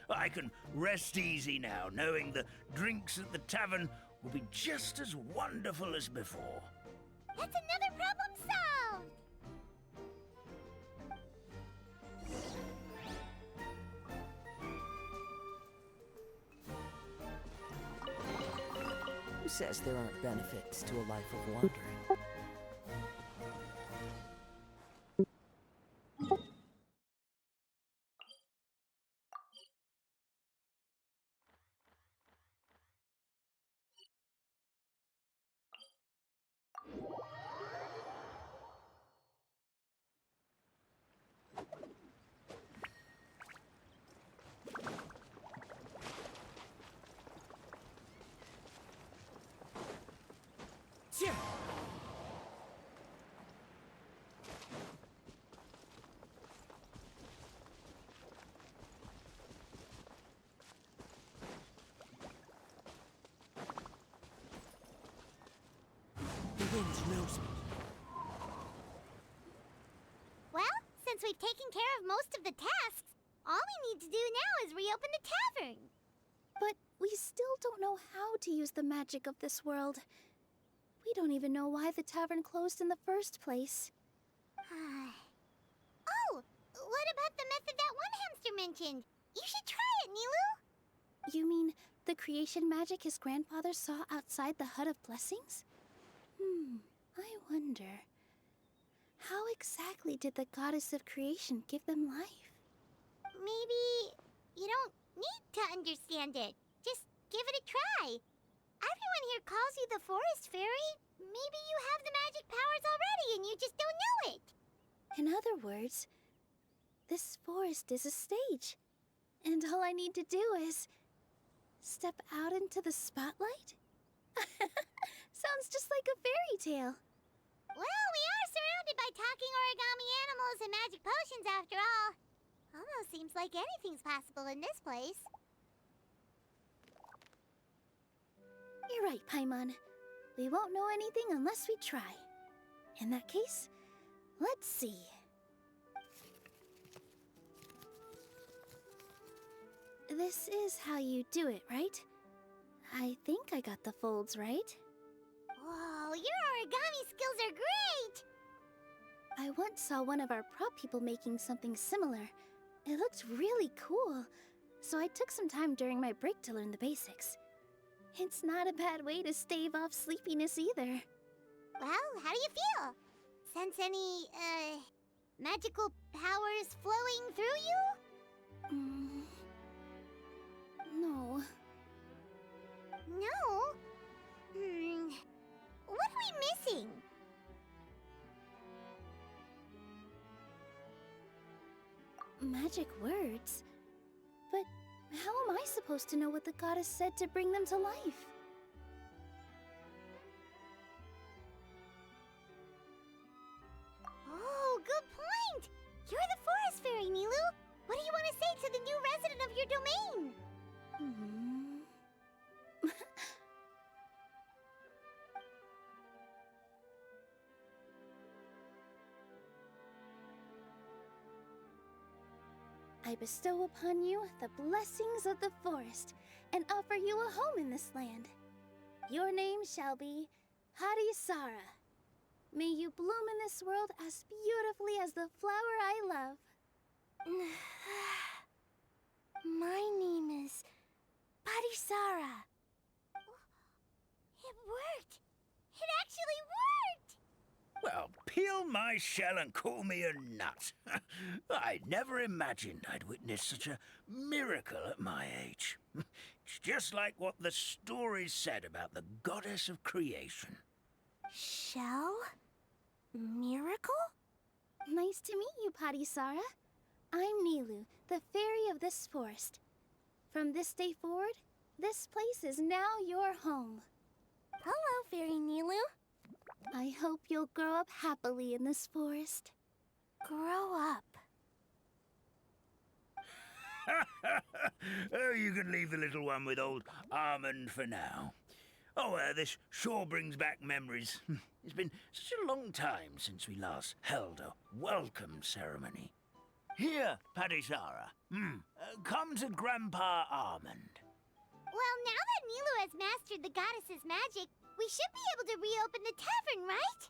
I can rest easy now, knowing the drinks at the tavern will be just as wonderful as before. That's another problem solved! Who says there aren't benefits to a life of wandering? The wind knows me. Well, since we've taken care of most of the tasks, all we need to do now is reopen the tavern. But we still don't know how to use the magic of this world. We don't even know why the tavern closed in the first place. Oh, what about the method that one hamster mentioned? You should try it, Nilu. You mean the creation magic his grandfather saw outside the Hut of Blessings? I wonder. How exactly did the goddess of creation give them life? Maybe you don't need to understand it. Just give it a try. Everyone here calls you the Forest Fairy. Maybe you have the magic powers already and you just don't know it. In other words, this forest is a stage. And all I need to do is step out into the spotlight? Sounds just like a fairy tale. Well, we are surrounded by talking origami animals and magic potions after all. Almost seems like anything's possible in this place. You're right, Paimon. We won't know anything unless we try. In that case, let's see. This is how you do it, right? I think I got the folds right. Whoa, your origami skills are great! I once saw one of our prop people making something similar. It looked really cool, so I took some time during my break to learn the basics. It's not a bad way to stave off sleepiness either. Well, how do you feel? Sense any, magical powers flowing through you? No. No? What are we missing? Magic words? But how am I supposed to know what the goddess said to bring them to life? Oh, good point! You're the forest fairy, Nilu! What do you want to say to the new resident of your domain? I bestow upon you the blessings of the forest and offer you a home in this land. Your name shall be Harisara. May you bloom in this world as beautifully as the flower I love. My name is Parisara. It worked! It actually worked! Well, peel my shell and call me a nut. I never imagined I'd witness such a miracle at my age. It's just like what the stories said about the goddess of creation. Shell? Miracle? Nice to meet you, Parisara. I'm Nilu, the fairy of this forest. From this day forward, this place is now your home. Hello, Fairy Nilu. I hope you'll grow up happily in this forest. Grow up. Oh, you can leave the little one with old Almond for now. Oh, this sure brings back memories. It's been such a long time since we last held a welcome ceremony. Here, Parisara. Come to Grandpa Almond. Well, now that Nilu has mastered the goddess's magic, we should be able to reopen the tavern, right?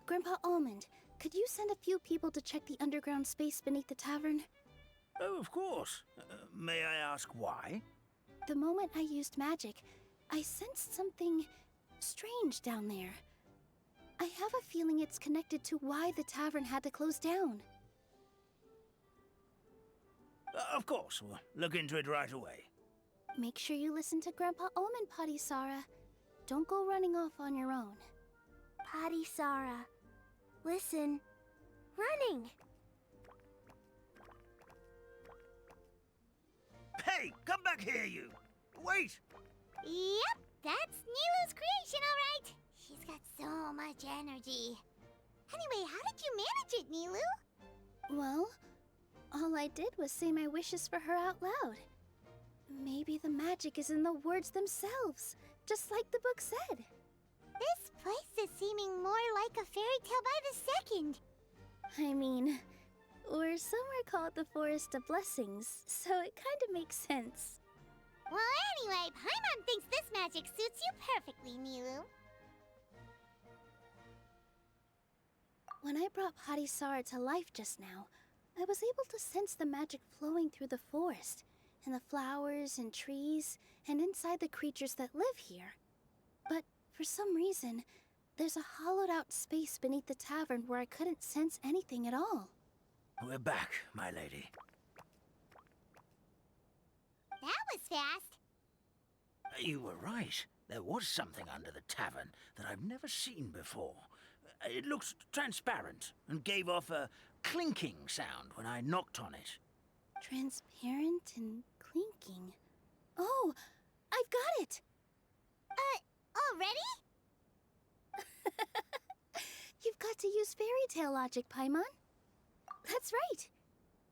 Grandpa Almond, could you send a few people to check the underground space beneath the tavern? Oh, of course. May I ask why? The moment I used magic, I sensed something strange down there. I have a feeling it's connected to why the tavern had to close down. Of course, we'll look into it right away. Make sure you listen to Grandpa Almond, Parisara. Don't go running off on your own. Parisara, listen. Running! Hey, come back here, you! Wait! Yep, that's Nilu's creation, all right. She's got so much energy. Anyway, how did you manage it, Nilu? Well, all I did was say my wishes for her out loud. Maybe the magic is in the words themselves, just like the book said. This place is seeming more like a fairy tale by the second. I mean, or somewhere called the Forest of Blessings, so it kind of makes sense. Well, anyway, Paimon thinks this magic suits you perfectly, Nilu. When I brought Harisara to life just now, I was able to sense the magic flowing through the forest, and the flowers and trees, and inside the creatures that live here. But for some reason, there's a hollowed-out space beneath the tavern where I couldn't sense anything at all. We're back, my lady. That was fast. You were right. There was something under the tavern that I've never seen before. It looked transparent and gave off a clinking sound when I knocked on it. Transparent and clinking. Oh, I've got it! Already? You've got to use fairy tale logic, Paimon. That's right.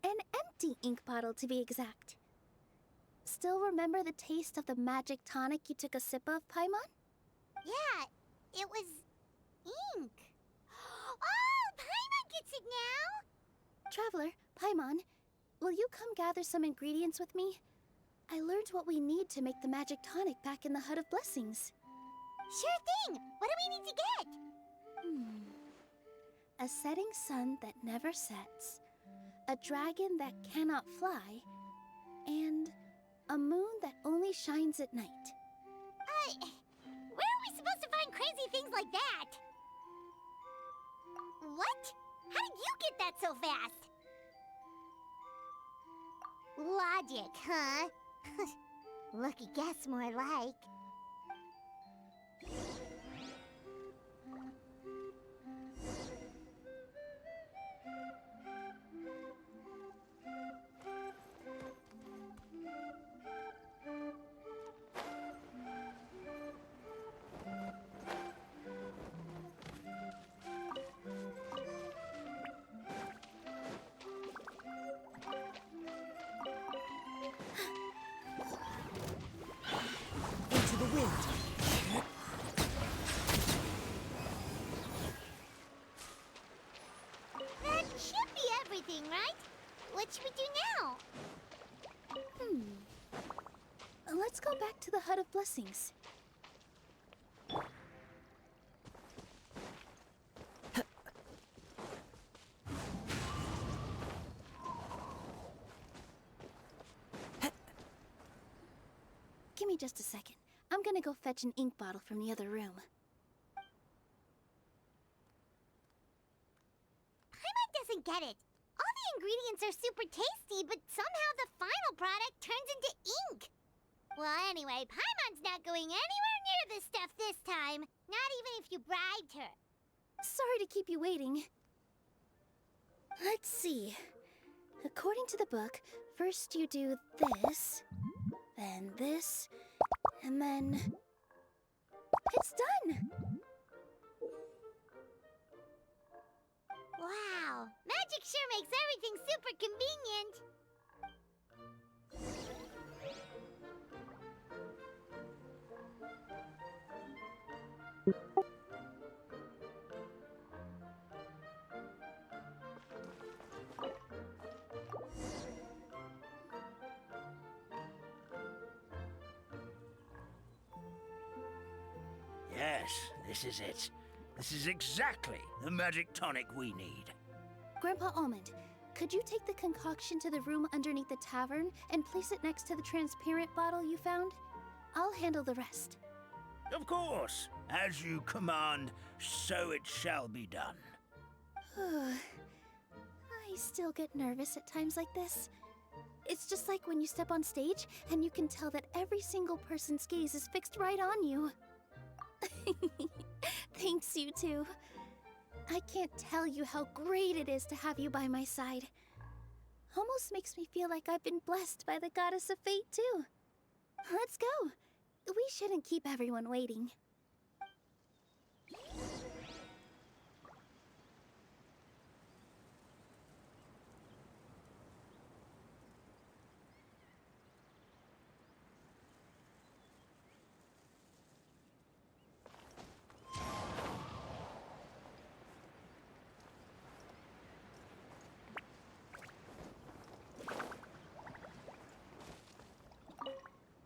An empty ink bottle, to be exact. Still remember the taste of the magic tonic you took a sip of, Paimon? Yeah, it was ink. Oh, Paimon gets it now! Traveler, Paimon, will you come gather some ingredients with me? I learned what we need to make the magic tonic back in the Hut of Blessings. Sure thing! What do we need to get? A setting sun that never sets, a dragon that cannot fly, and a moon that only shines at night. Where are we supposed to find crazy things like that? What? How did you get that so fast? Logic, huh? Lucky guess, more like. Into the wind. That should be everything, right? What should we do now? Let's go back to the Hut of Blessings. Give me just a second. I'm gonna go fetch an ink bottle from the other room. Paimon doesn't get it. All the ingredients are super tasty, but somehow the final product turns into ink. Well, anyway, Paimon's not going anywhere near this stuff this time. Not even if you bribed her. Sorry to keep you waiting. Let's see. According to the book, first you do this, then this, and then... It's done! Wow, magic sure makes everything super convenient. Yes, this is it. This is exactly the magic tonic we need. Grandpa Almond, could you take the concoction to the room underneath the tavern and place it next to the transparent bottle you found? I'll handle the rest. Of course. As you command, so it shall be done. I still get nervous at times like this. It's just like when you step on stage and you can tell that every single person's gaze is fixed right on you. Thanks, you two. I can't tell you how great it is to have you by my side. Almost makes me feel like I've been blessed by the goddess of fate, too. Let's go. We shouldn't keep everyone waiting.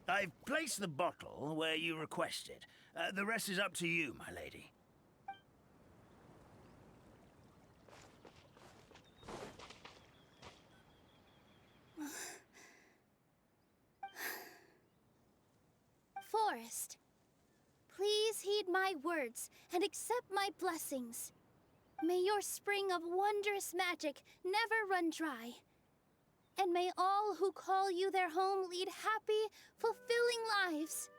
I've placed the bottle where you requested. The rest is up to you, my lady. Forest, please heed my words and accept my blessings. May your spring of wondrous magic never run dry. And may all who call you their home lead happy, fulfilling lives.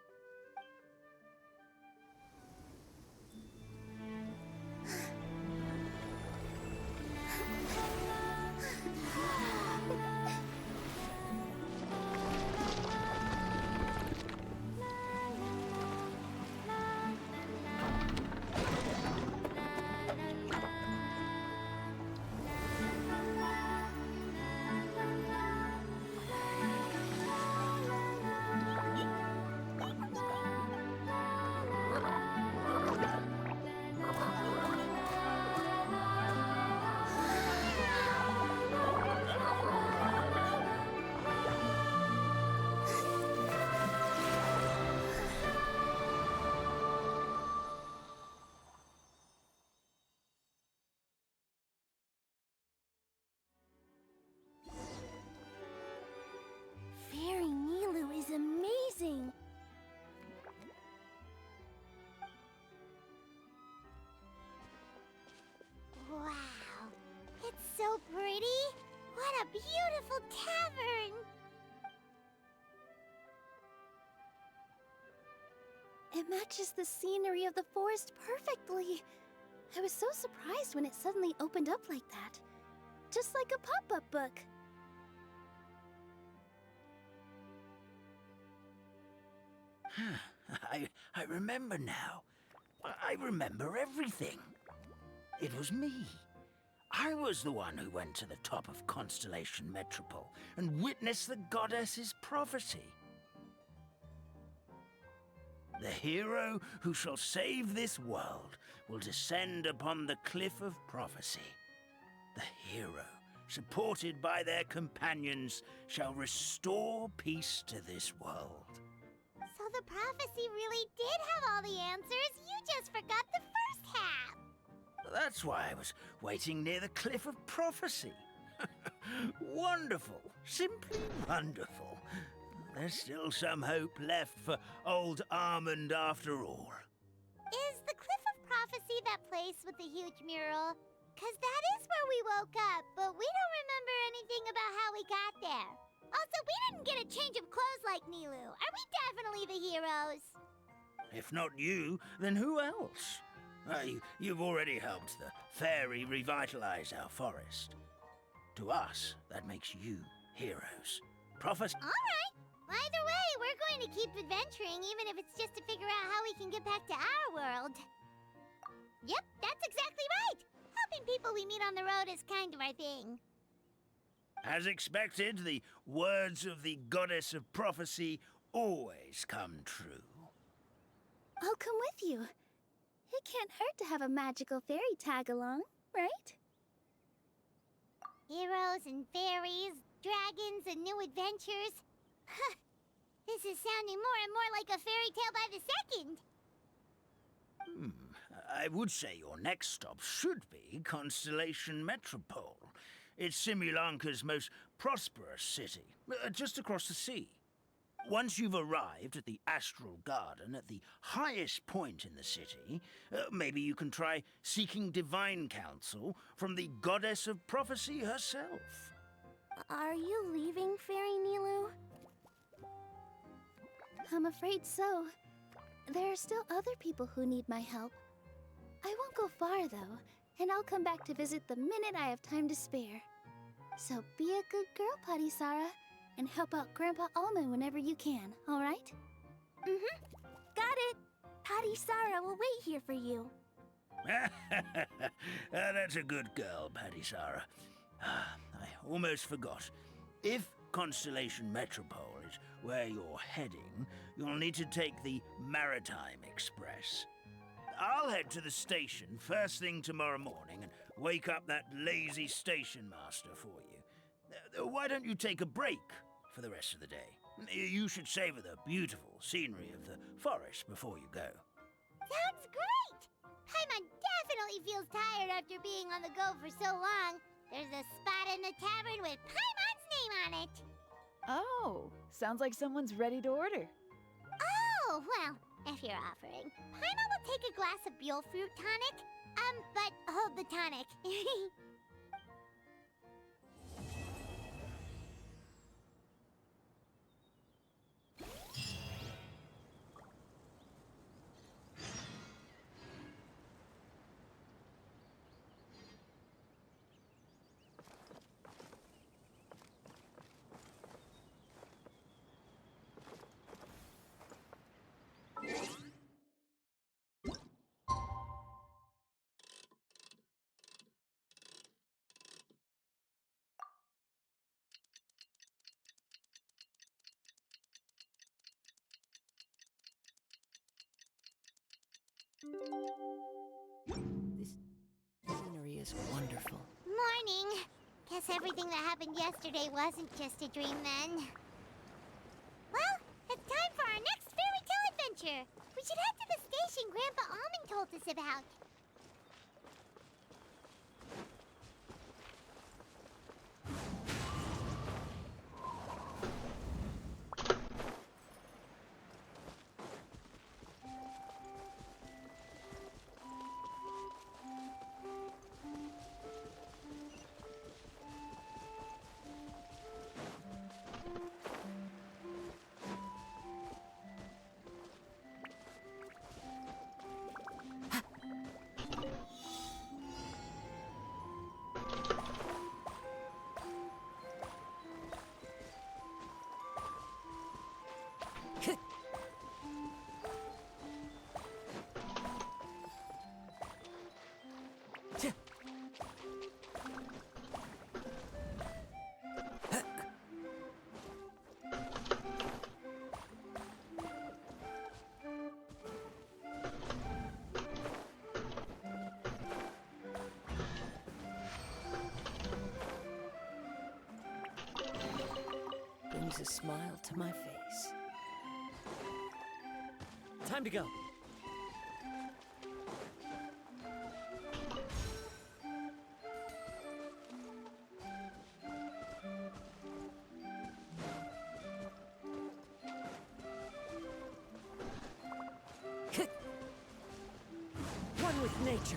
It matches the scenery of the forest perfectly. I was so surprised when it suddenly opened up like that. Just like a pop-up book. I remember now. I remember everything. It was me. I was the one who went to the top of Constellation Metropole and witnessed the goddess's prophecy. The hero who shall save this world will descend upon the cliff of prophecy. The hero, supported by their companions, shall restore peace to this world. So the prophecy really did have all the answers. You just forgot the first half. That's why I was waiting near the cliff of prophecy. Wonderful. Simply wonderful. There's still some hope left for old Armand after all. Is the Cliff of Prophecy that place with the huge mural? 'Cause that is where we woke up, but we don't remember anything about how we got there. Also, we didn't get a change of clothes like Nilu. Are we definitely the heroes? If not you, then who else? You've already helped the fairy revitalize our forest. To us, that makes you heroes. Prophecy. All right. Either way, we're going to keep adventuring, even if it's just to figure out how we can get back to our world. Yep, that's exactly right. Helping people we meet on the road is kind of our thing. As expected, the words of the goddess of prophecy always come true. I'll come with you. It can't hurt to have a magical fairy tag along, right? Heroes and fairies, dragons and new adventures. This is sounding more and more like a fairy tale by the second. I would say your next stop should be Constellation Metropole. It's Simulanka's most prosperous city, just across the sea. Once you've arrived at the Astral Garden at the highest point in the city, maybe you can try seeking divine counsel from the goddess of prophecy herself. Are you leaving, Fairy Nilu? I'm afraid so. There are still other people who need my help. I won't go far, though, and I'll come back to visit the minute I have time to spare. So be a good girl, Patisara, and help out Grandpa Almond whenever you can, all right? Mm-hmm. Got it! Patisara will wait here for you. That's a good girl, Patisara. I almost forgot. If Constellation Metropole is where you're heading, you'll need to take the Maritime Express. I'll head to the station first thing tomorrow morning and wake up that lazy station master for you. Why don't you take a break for the rest of the day? You should savor the beautiful scenery of the forest before you go. Sounds great! Paimon definitely feels tired after being on the go for so long. There's a spot in the tavern with Paimon's name on it. Oh, sounds like someone's ready to order. Oh, well, if you're offering. Paimon will take a glass of Buell fruit tonic. But hold the tonic. This scenery is wonderful. Morning. Guess everything that happened yesterday wasn't just a dream then. Well, it's time for our next fairy tale adventure. We should head to the station Grandpa Almond told us about. smile to my face. Time to go. One with nature.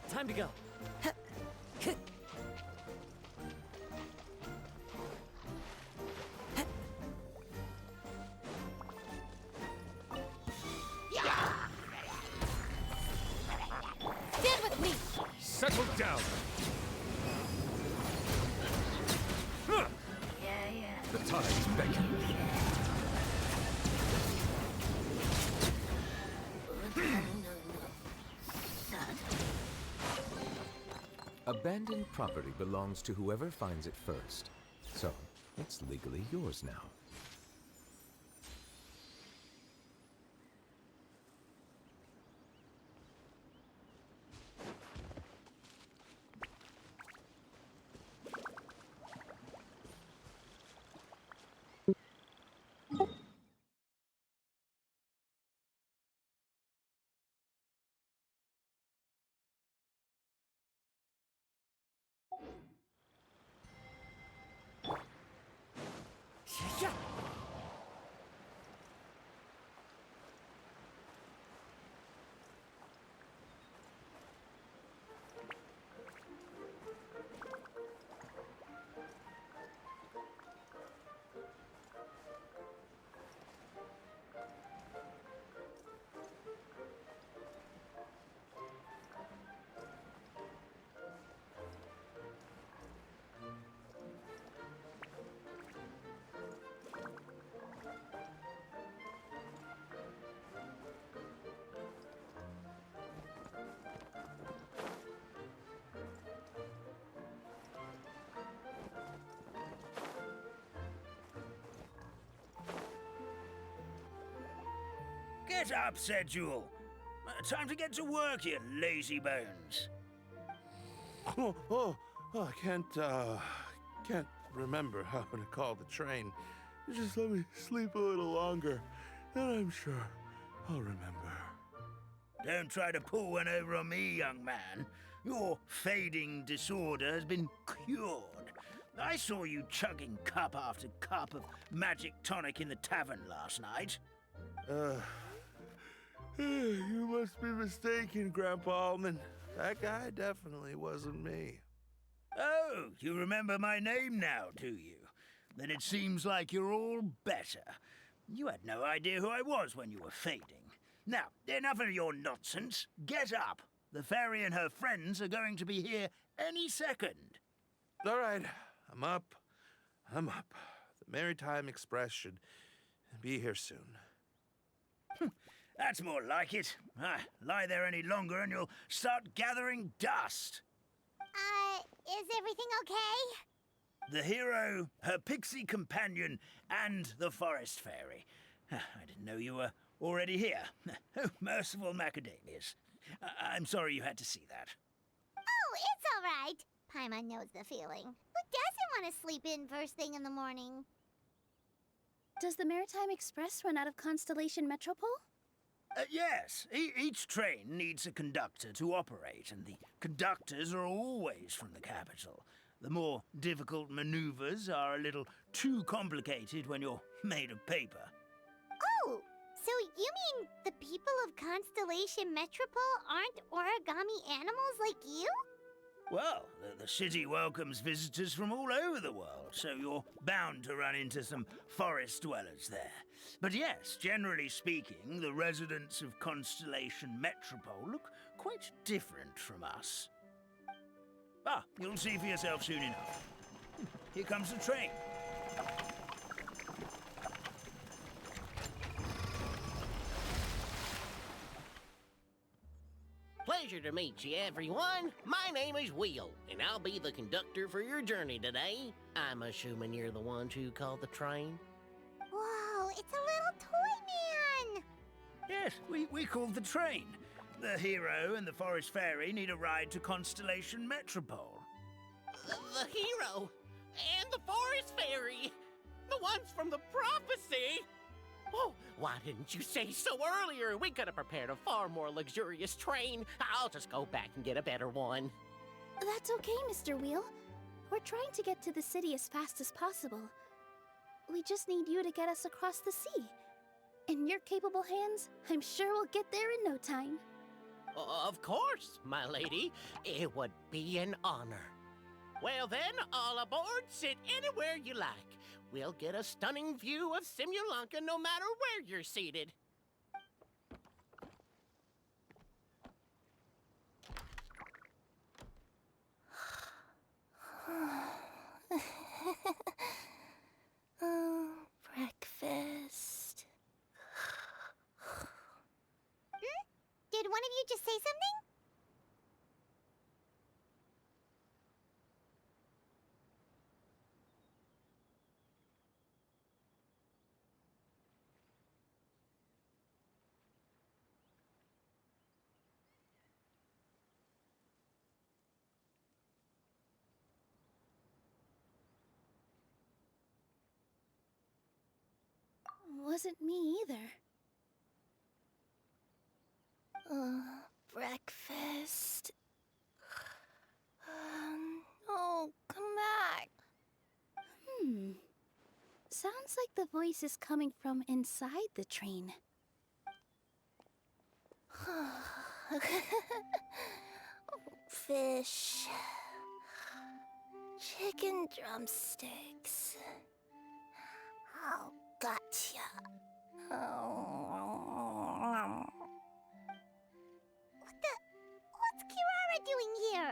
Time to go. Stand with me! Settle down! The tides beckon. Abandoned property belongs to whoever finds it first. So, it's legally yours now. Get up, said Jewel. Time to get to work, you lazy bones. I can't remember how to call the train. Just let me sleep a little longer, and I'm sure I'll remember. Don't try to pull one over on me, young man. Your fading disorder has been cured. I saw you chugging cup after cup of magic tonic in the tavern last night. You must be mistaken, Grandpa Almond. That guy definitely wasn't me. Oh, you remember my name now, do you? Then it seems like you're all better. You had no idea who I was when you were fading. Now, enough of your nonsense. Get up. The fairy and her friends are going to be here any second. All right, I'm up. I'm up. The Maritime Express should be here soon. That's more like it. Lie there any longer and you'll start gathering dust. Is everything okay? The hero, her pixie companion, and the forest fairy. I didn't know you were already here. Oh, merciful macadamias. I'm sorry you had to see that. Oh, it's all right. Paimon knows the feeling. Who doesn't want to sleep in first thing in the morning? Does the Maritime Express run out of Constellation Metropole? Yes, each train needs a conductor to operate, and the conductors are always from the capital. The more difficult maneuvers are a little too complicated when you're made of paper. Oh, so you mean the people of Constellation Metropole aren't origami animals like you? Well, the city welcomes visitors from all over the world, so you're bound to run into some forest dwellers there. But yes, generally speaking, the residents of Constellation Metropole look quite different from us. You'll see for yourself soon enough. Here comes the train. Pleasure to meet you, everyone. My name is Will, and I'll be the conductor for your journey today. I'm assuming you're the ones who called the train? Whoa, it's a little toy man! Yes, we called the train. The hero and the forest fairy need a ride to Constellation Metropole. The hero and the forest fairy, the ones from the prophecy. Oh, why didn't you say so earlier? We could have prepared a far more luxurious train. I'll just go back and get a better one. That's okay, Mr. Wheel. We're trying to get to the city as fast as possible. We just need you to get us across the sea. In your capable hands, I'm sure we'll get there in no time. Of course, my lady. It would be an honor. Well then, all aboard, sit anywhere you like. We'll get a stunning view of Simulanka no matter where you're seated. Breakfast. Did one of you just say something? Wasn't me either. Breakfast. Oh, come back. Sounds like the voice is coming from inside the train. Fish. Chicken drumsticks. Oh, gotcha. What's Kirara doing here?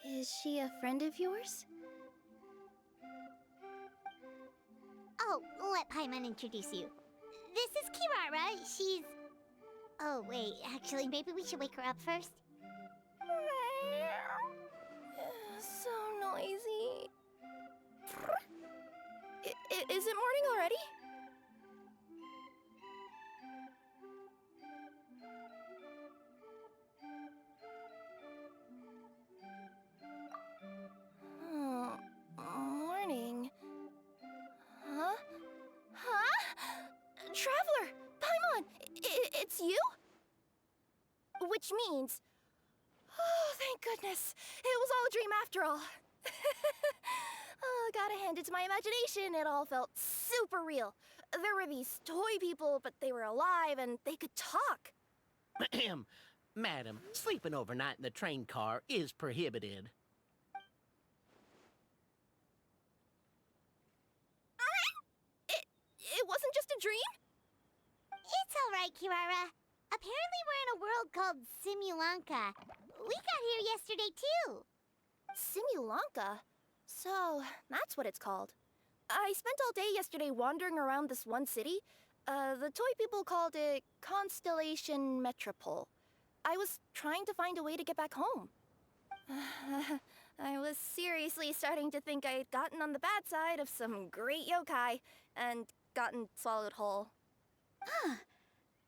Is she a friend of yours? Oh, let Paimon introduce you. This is Kirara. She's... Oh, wait. Actually, maybe we should wake her up first. So noisy. Is it morning already? Traveler! Paimon! It's you? Which means... Oh, thank goodness. It was all a dream after all. Oh, gotta hand it to my imagination. It all felt super real. There were these toy people, but they were alive and they could talk. Ahem. Madam, sleeping overnight in the train car is prohibited. It wasn't just a dream? It's all right, Kirara. Apparently we're in a world called Simulanka. We got here yesterday, too. Simulanka? So, that's what it's called. I spent all day yesterday wandering around this one city. The toy people called it Constellation Metropole. I was trying to find a way to get back home. I was seriously starting to think I had gotten on the bad side of some great yokai and gotten swallowed whole. Huh.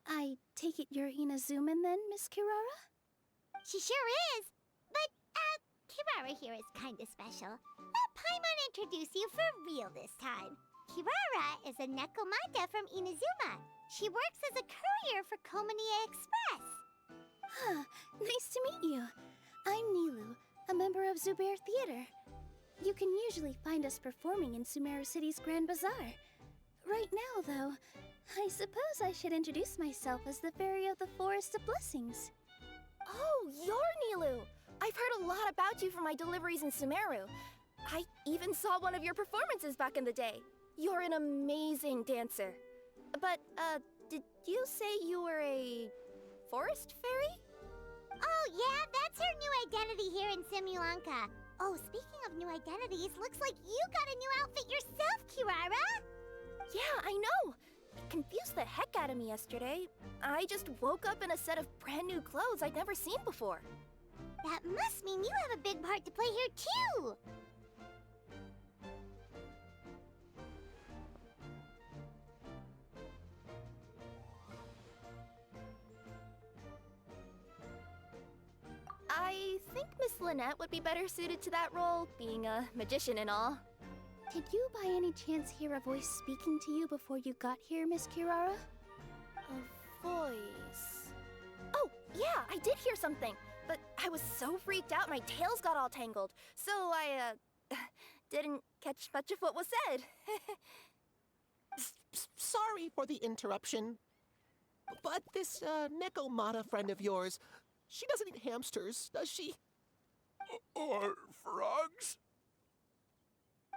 I take it you're Inazuman then, Miss Kirara? She sure is. But, Kirara here is kinda special. Let Paimon introduce you for real this time. Kirara is a Nekomata from Inazuma. She works as a courier for Komanie Express. Huh. Nice to meet you. I'm Nilu, a member of Zubair Theater. You can usually find us performing in Sumeru City's Grand Bazaar. Right now, though, I suppose I should introduce myself as the Fairy of the Forest of Blessings. Oh, you're Nilu! I've heard a lot about you from my deliveries in Sumeru. I even saw one of your performances back in the day. You're an amazing dancer. But, did you say you were a forest fairy? Oh, yeah, that's her new identity here in Simulanka. Oh, speaking of new identities, looks like you got a new outfit yourself, Kirara! Yeah, I know! It confused the heck out of me yesterday. I just woke up in a set of brand new clothes I'd never seen before. That must mean you have a big part to play here, too! I think Miss Lynette would be better suited to that role, being a magician and all. Did you by any chance hear a voice speaking to you before you got here, Miss Kirara? A voice... Oh, yeah, I did hear something, but I was so freaked out my tails got all tangled, so I, didn't catch much of what was said. Sorry for the interruption, but this Nekomata friend of yours, she doesn't eat hamsters, does she? Or frogs?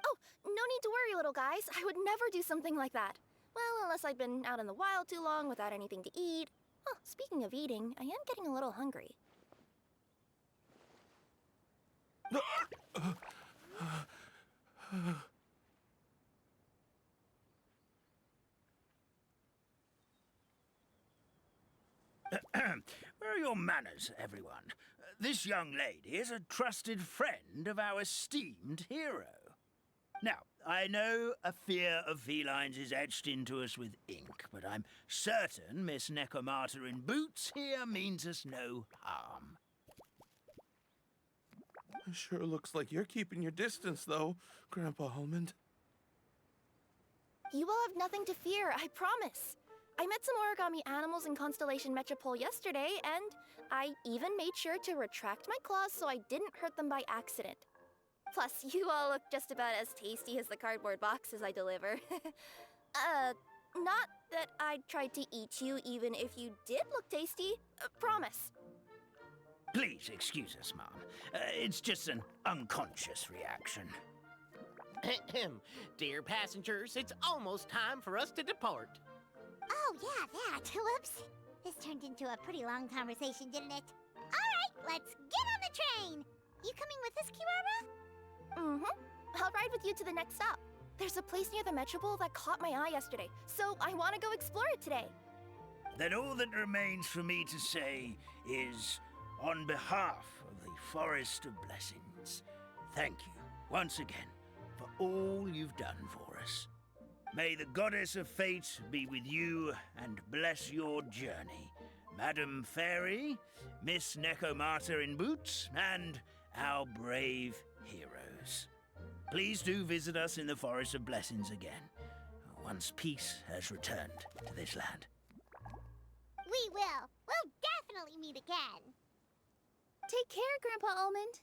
Oh, no need to worry, little guys. I would never do something like that. Well, unless I'd been out in the wild too long without anything to eat. Oh, speaking of eating, I am getting a little hungry. Where are your manners, everyone? This young lady is a trusted friend of our esteemed hero. Now, I know a fear of felines is etched into us with ink, but I'm certain Miss Nekomata in boots here means us no harm. Sure looks like you're keeping your distance, though, Grandpa Almond. You will have nothing to fear, I promise. I met some origami animals in Constellation Metropole yesterday, and I even made sure to retract my claws so I didn't hurt them by accident. Plus, you all look just about as tasty as the cardboard boxes I deliver. Not that I'd try to eat you even if you did look tasty. Promise. Please excuse us, Mom. It's just an unconscious reaction. Ahem. Dear passengers, it's almost time for us to depart. Oh, yeah, that. Whoops. This turned into a pretty long conversation, didn't it? All right, let's get on the train. You coming with us, Kirara? Mm-hmm. I'll ride with you to the next stop. There's a place near the Metropole that caught my eye yesterday, so I want to go explore it today. Then all that remains for me to say is, on behalf of the Forest of Blessings, thank you, once again, for all you've done for us. May the Goddess of Fate be with you and bless your journey. Madam Fairy, Miss Nekomata in boots, and our brave heroes. Please do visit us in the Forest of Blessings again. once peace has returned to this land. We will. We'll definitely meet again. Take care, Grandpa Almond.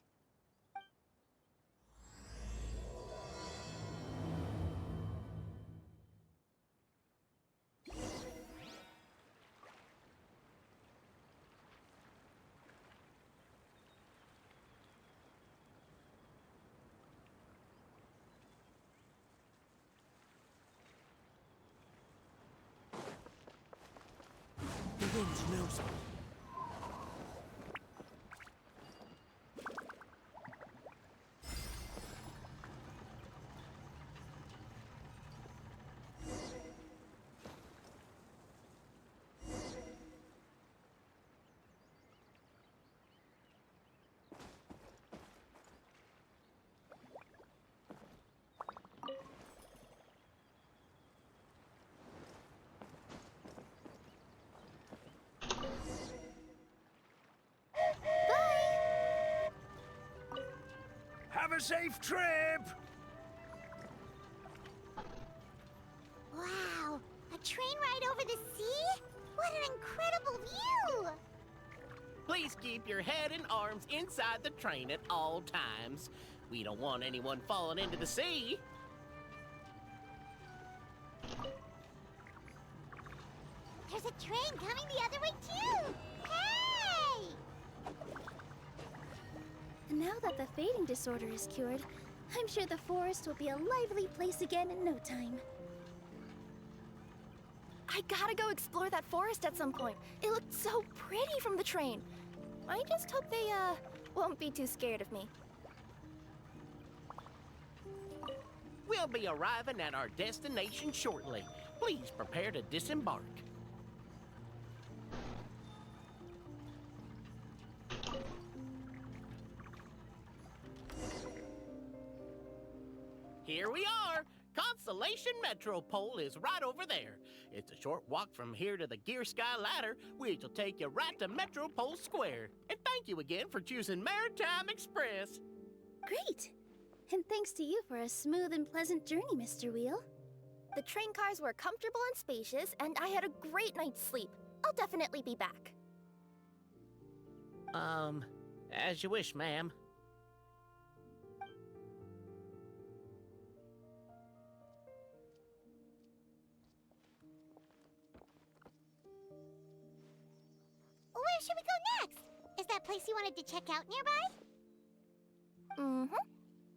The wind knows me. Have a safe trip! Wow, a train ride over the sea? What an incredible view! Please keep your head and arms inside the train at all times. We don't want anyone falling into the sea. There's a train coming the other way too! Hey! Now that the fading disorder is cured, I'm sure the forest will be a lively place again in no time. I gotta go explore that forest at some point. It looked so pretty from the train. I just hope they, won't be too scared of me. We'll be arriving at our destination shortly. Please prepare to disembark. Here we are! Constellation Metropole is right over there. It's a short walk from here to the Gear Sky Ladder, which will take you right to Metropole Square. And thank you again for choosing Maritime Express. Great! And thanks to you for a smooth and pleasant journey, Mr. Wheel. The train cars were comfortable and spacious, and I had a great night's sleep. I'll definitely be back. As you wish, ma'am. Where should we go next? Is that place you wanted to check out nearby? Mm-hmm.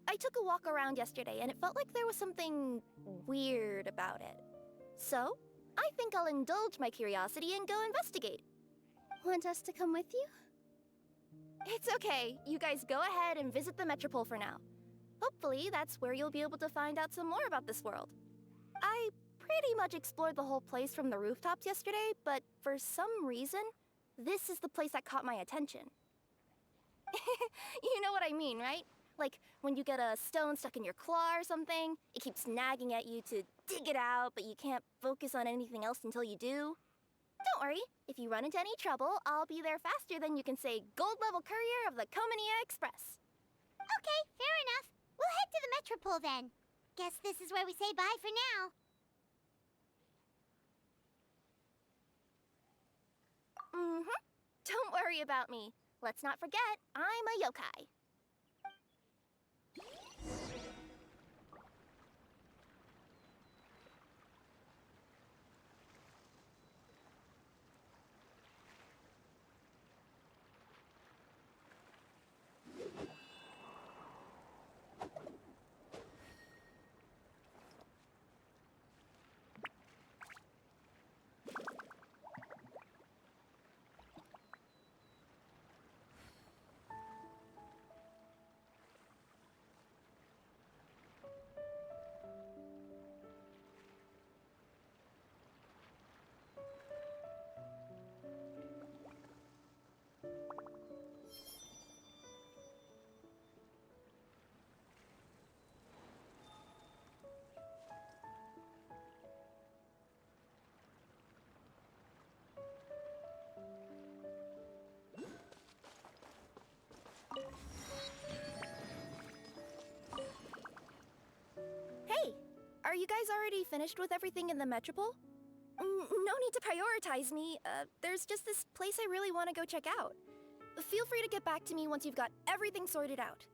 I took a walk around yesterday, and it felt like there was something weird about it. So, I think I'll indulge my curiosity and go investigate. Want us to come with you? It's okay. You guys go ahead and visit the Metropole for now. Hopefully, that's where you'll be able to find out some more about this world. I pretty much explored the whole place from the rooftops yesterday, but for some reason, this is the place that caught my attention. You know what I mean, right? Like, when you get a stone stuck in your claw or something, it keeps nagging at you to dig it out, but you can't focus on anything else until you do. Don't worry, if you run into any trouble, I'll be there faster than you can say gold level courier of the Comania Express. Okay, fair enough. We'll head to the Metropole then. Guess this is where we say bye for now. Mm-hmm. Don't worry about me. Let's not forget, I'm a yokai. already finished with everything in the Metropole? No need to prioritize me. There's just this place I really want to go check out. Feel free to get back to me once you've got everything sorted out.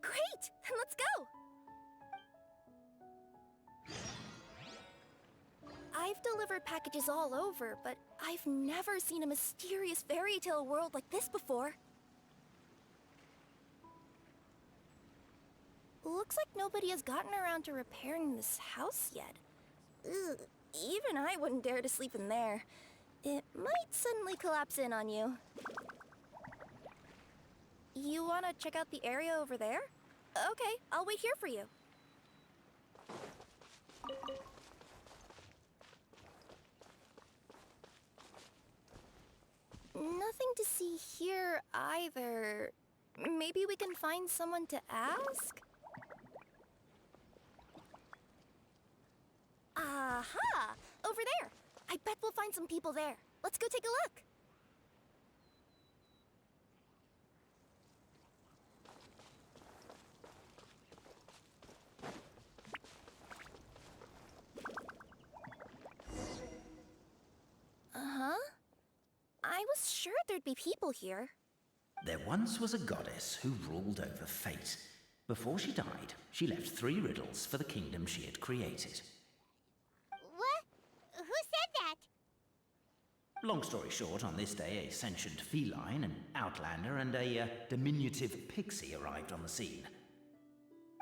Great! Then let's go! I've delivered packages all over, but I've never seen a mysterious fairy tale world like this before. Looks like nobody has gotten around to repairing this house yet. Ugh, even I wouldn't dare to sleep in there. It might suddenly collapse in on you. You want to check out the area over there? Okay, I'll wait here for you. Nothing to see here either. Maybe we can find someone to ask? Aha! Over there! I bet we'll find some people there. Let's go take a look. Uh-huh. I was sure there'd be people here. There once was a goddess who ruled over fate. Before she died, she left 3 riddles for the kingdom she had created. What? Who said that? Long story short, on this day, a sentient feline, an outlander, and a diminutive pixie arrived on the scene.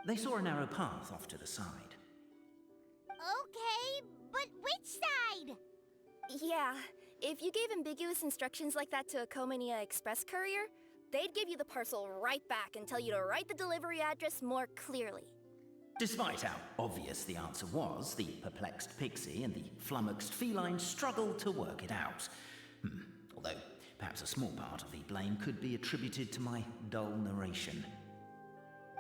They saw a narrow path off to the side. Okay, but which side? Yeah, if you gave ambiguous instructions like that to a Comania Express courier, they'd give you the parcel right back and tell you to write the delivery address more clearly. Despite how obvious the answer was, the perplexed pixie and the flummoxed feline struggled to work it out. Although, perhaps a small part of the blame could be attributed to my dull narration.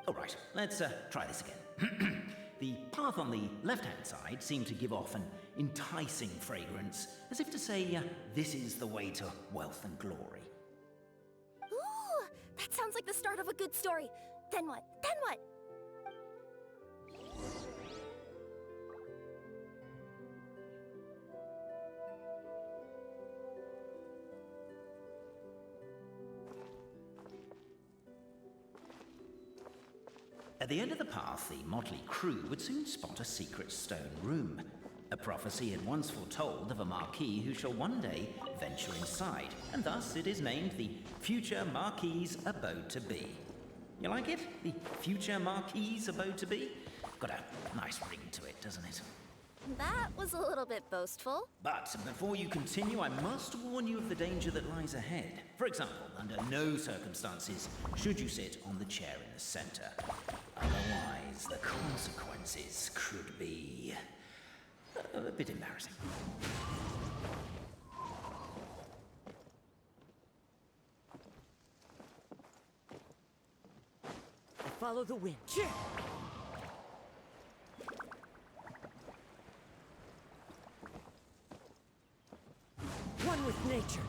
Alright, let's try this again. The path on the left-hand side seemed to give off an enticing fragrance, as if to say, this is the way to wealth and glory. Ooh, that sounds like the start of a good story. Then what? Then what? At the end of the path, the motley crew would soon spot a secret stone room. A prophecy had once foretold of a marquis who shall one day venture inside, and thus it is named the future Marquis's Abode to Be. You like it? The future Marquis's Abode to Be? Got a nice ring to it, doesn't it? That was a little bit boastful. But before you continue, I must warn you of the danger that lies ahead. For example, under no circumstances should you sit on the chair in the center. Otherwise, the consequences could be a bit embarrassing. Follow the wind. One with nature.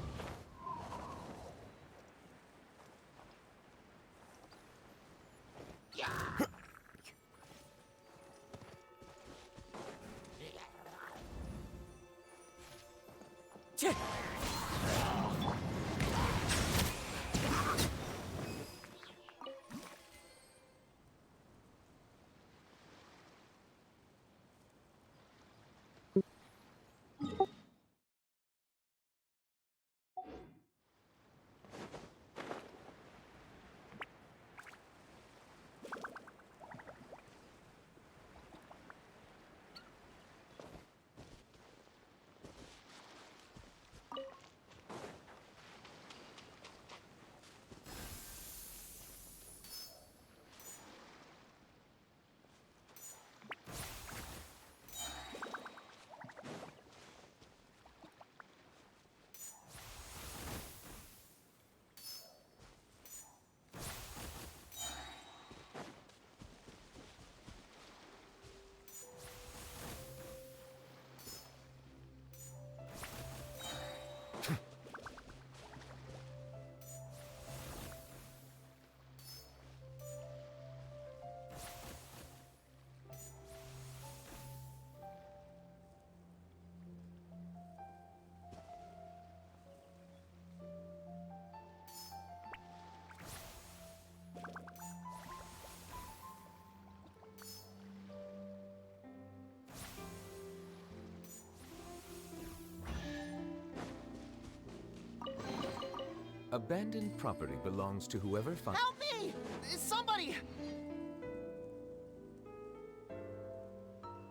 Abandoned property belongs to whoever finds... Help me! Somebody!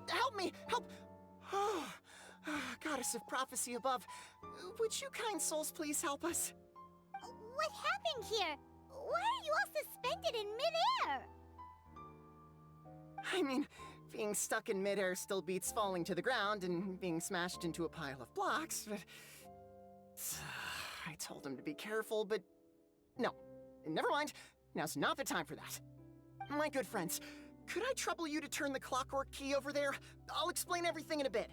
Help me! Help! Oh, Goddess of prophecy above, would you kind souls please help us? What happened here? Why are you all suspended in midair? I mean, being stuck in midair still beats falling to the ground and being smashed into a pile of blocks, but... I told him to be careful, but... No. Never mind. Now's not the time for that. My good friends, could I trouble you to turn the clockwork key over there? I'll explain everything in a bit.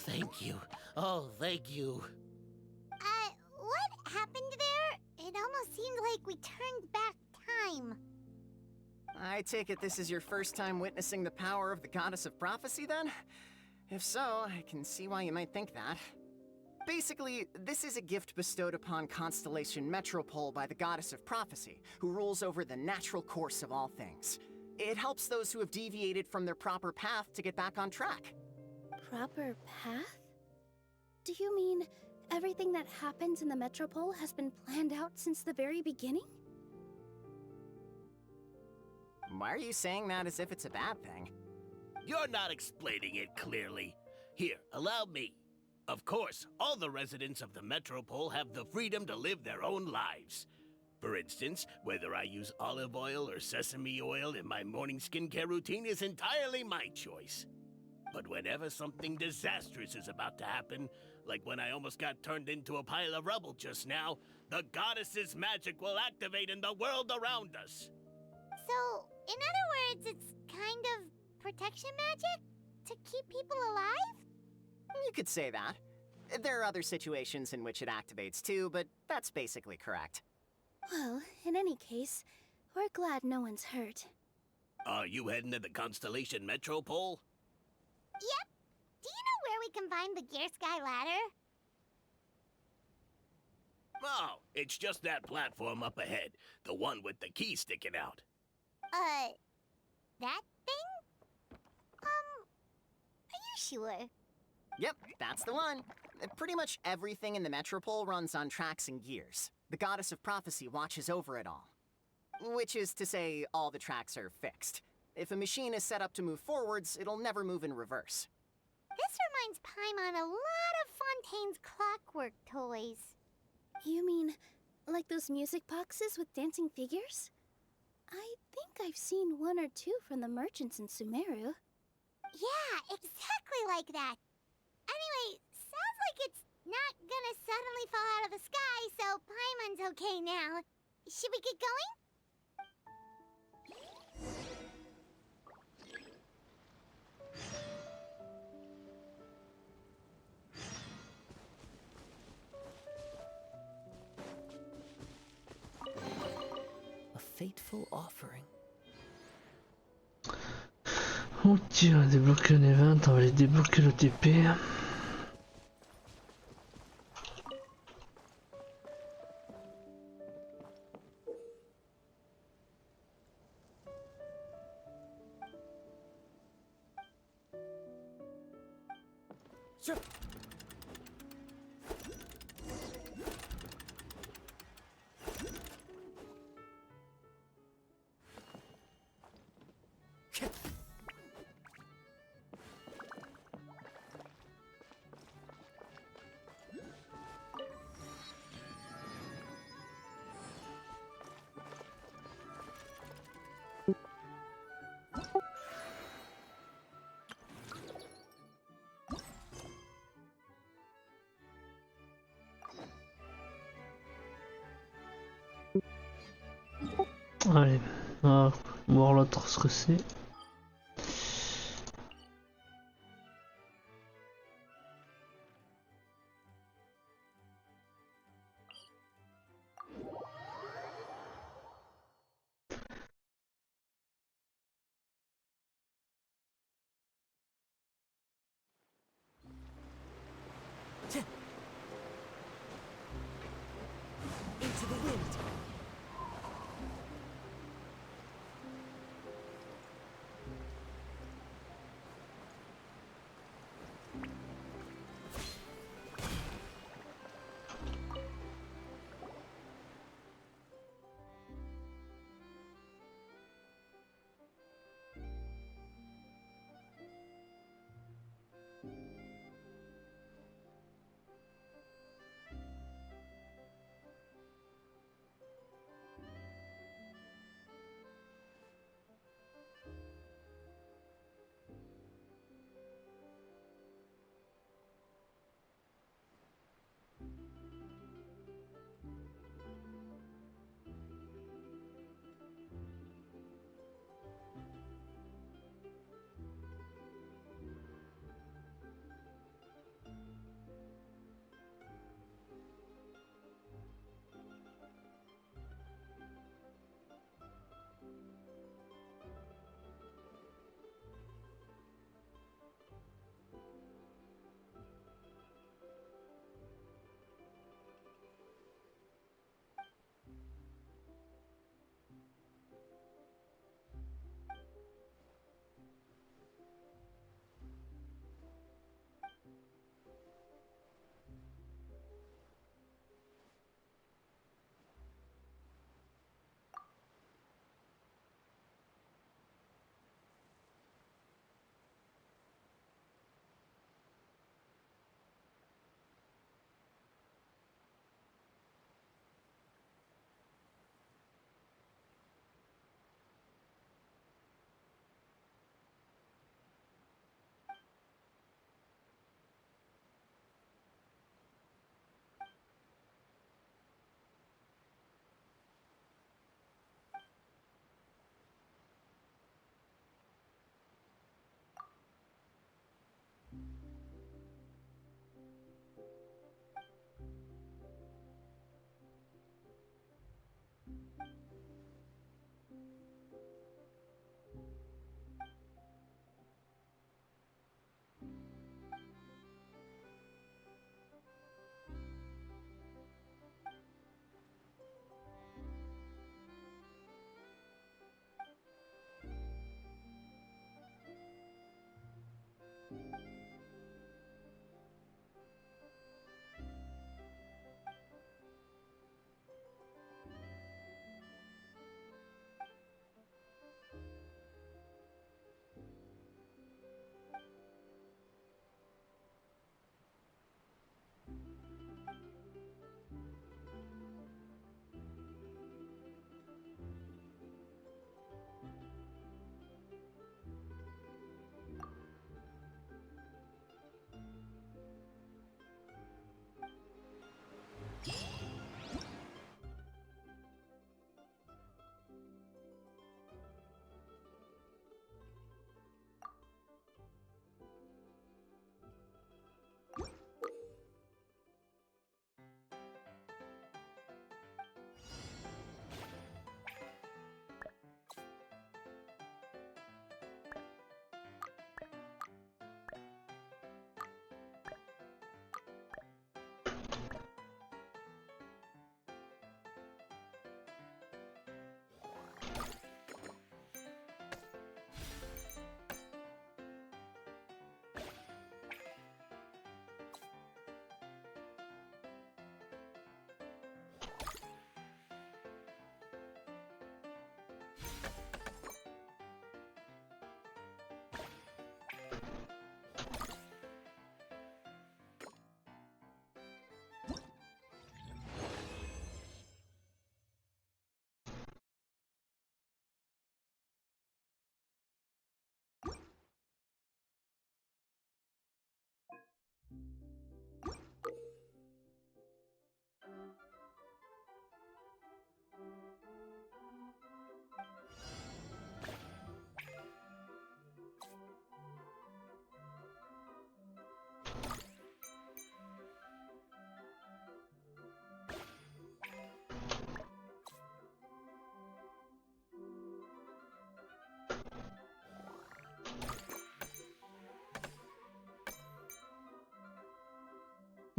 Thank you. Oh, thank you. What happened there? It almost seemed like we turned back time. I take it this is your first time witnessing the power of the Goddess of Prophecy, then? If so, I can see why you might think that. Basically, this is a gift bestowed upon Constellation Metropole by the Goddess of Prophecy, who rules over the natural course of all things. It helps those who have deviated from their proper path to get back on track. Proper path? Do you mean everything that happens in the Metropole has been planned out since the very beginning? Why are you saying that as if it's a bad thing? You're not explaining it clearly. Here, allow me. Of course, all the residents of the Metropole have the freedom to live their own lives. For instance, whether I use olive oil or sesame oil in my morning skincare routine is entirely my choice. But whenever something disastrous is about to happen, like when I almost got turned into a pile of rubble just now, the goddess's magic will activate in the world around us. So, in other words, it's kind of protection magic? To keep people alive? You could say that. There are other situations in which it activates too, but that's basically correct. Well, in any case, we're glad no one's hurt. Are you heading to the Constellation Metropole? Yep. Do you know where we can find the Gear Sky Ladder? Oh, it's just that platform up ahead. The one with the key sticking out. That thing? Are you sure? Yep, that's the one. Pretty much everything in the Metropole runs on tracks and gears. The Goddess of Prophecy watches over it all. Which is to say, all the tracks are fixed. If a machine is set up to move forwards, it'll never move in reverse. This reminds Paimon a lot of Fontaine's clockwork toys. You mean, like those music boxes with dancing figures? I think I've seen one or two from the merchants in Sumeru. Yeah, exactly like that. Anyway, sounds like it's not gonna suddenly fall out of the sky, so Paimon's okay now. Should we get going? A fateful offering. Ok, on a débloqué un event, on va aller débloquer le TP. Allez, on va voir l'autre ce que c'est. Into the wind.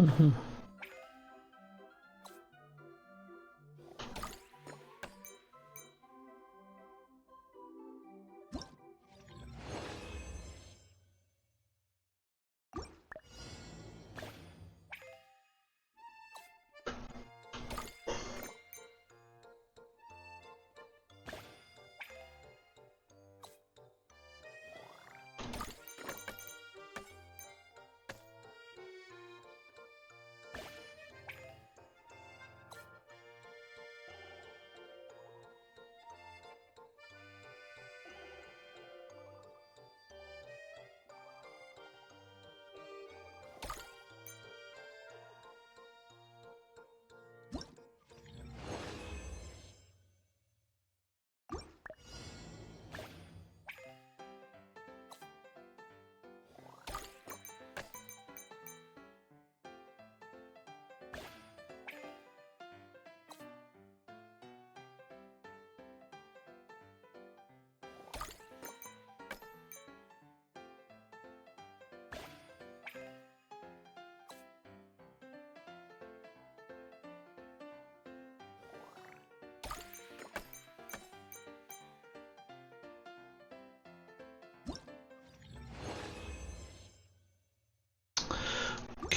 Mhm. Ok.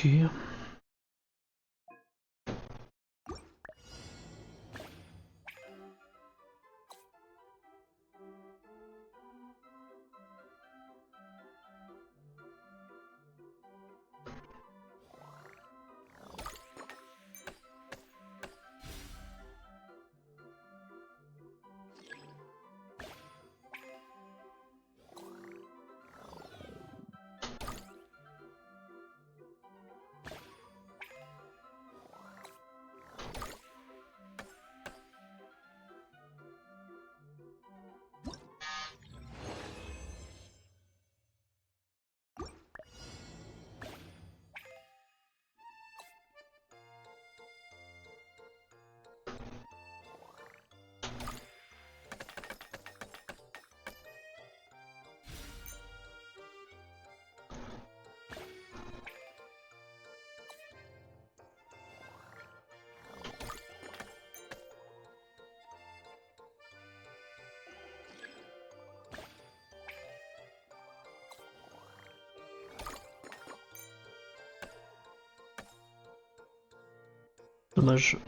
Dommage.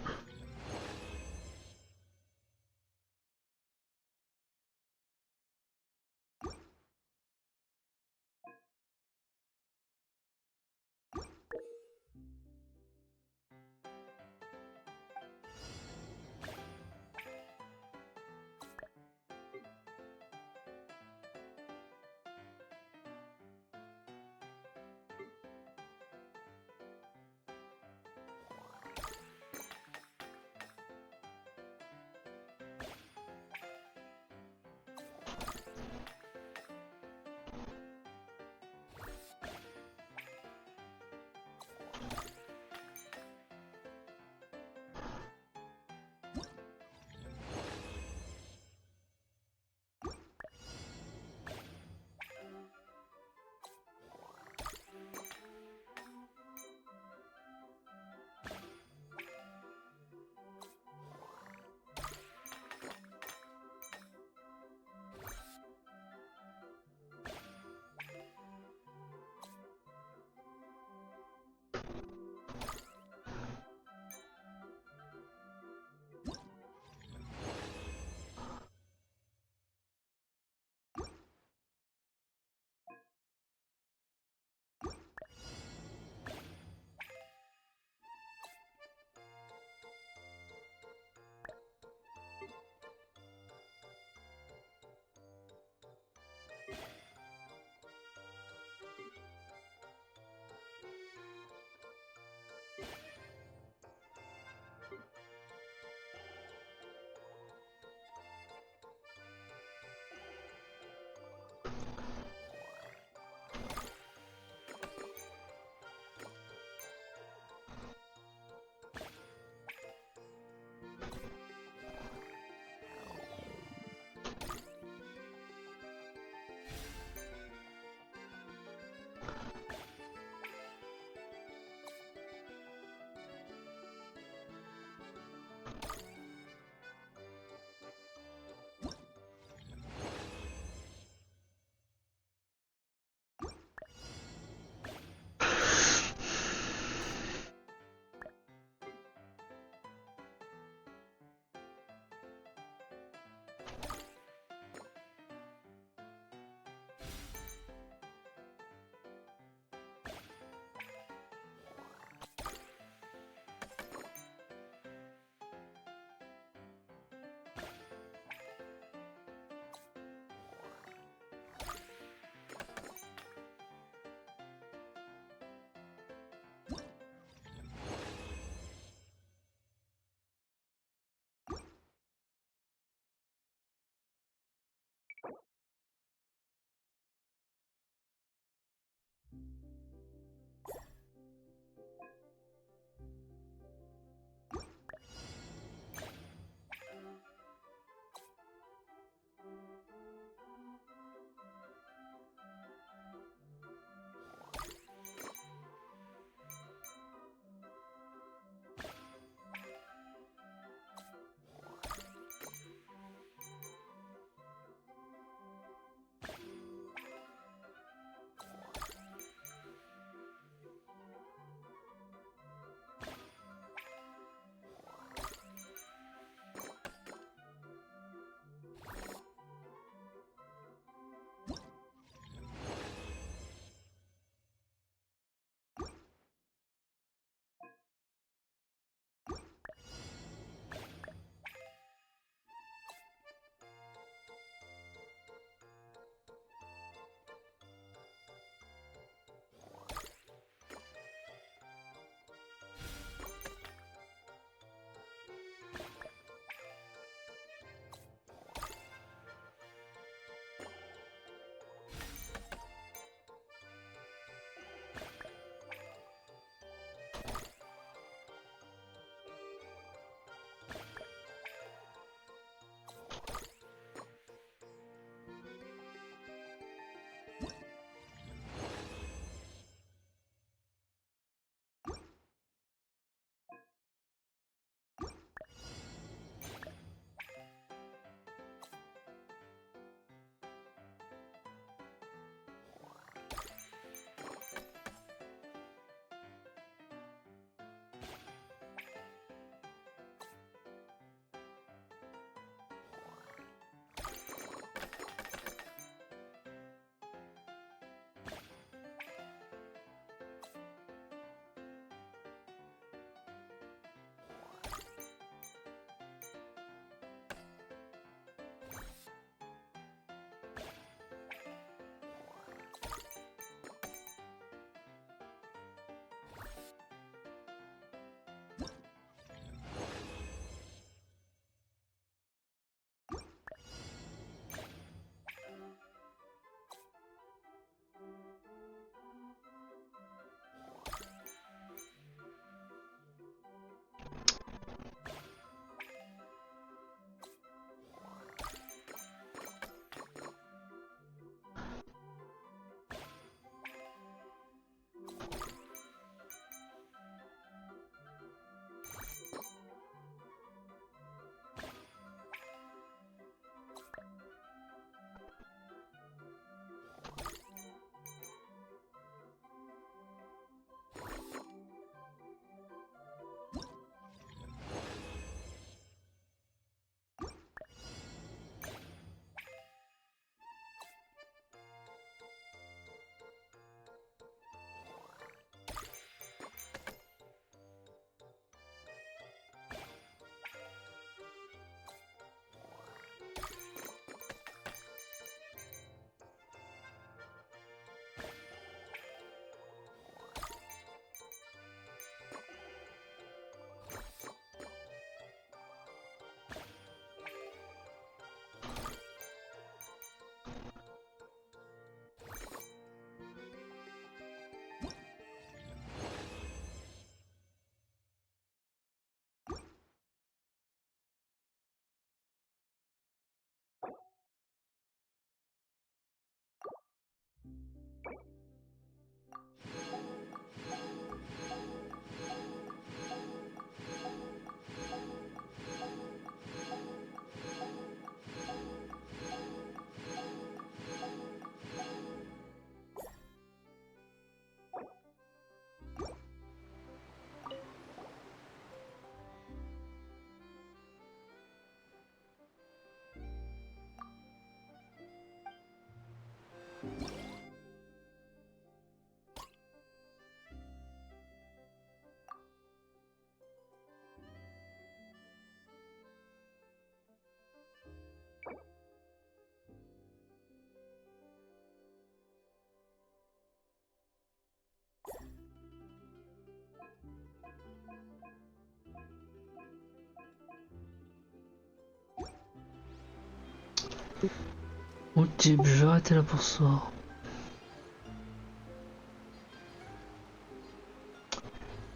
Ok, je vais arrêter là pour ce soir.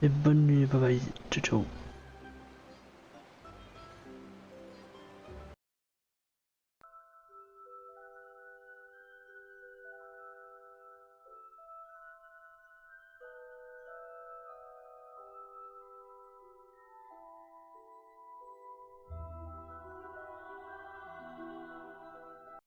Et bonne nuit, bye bye, ciao ciao.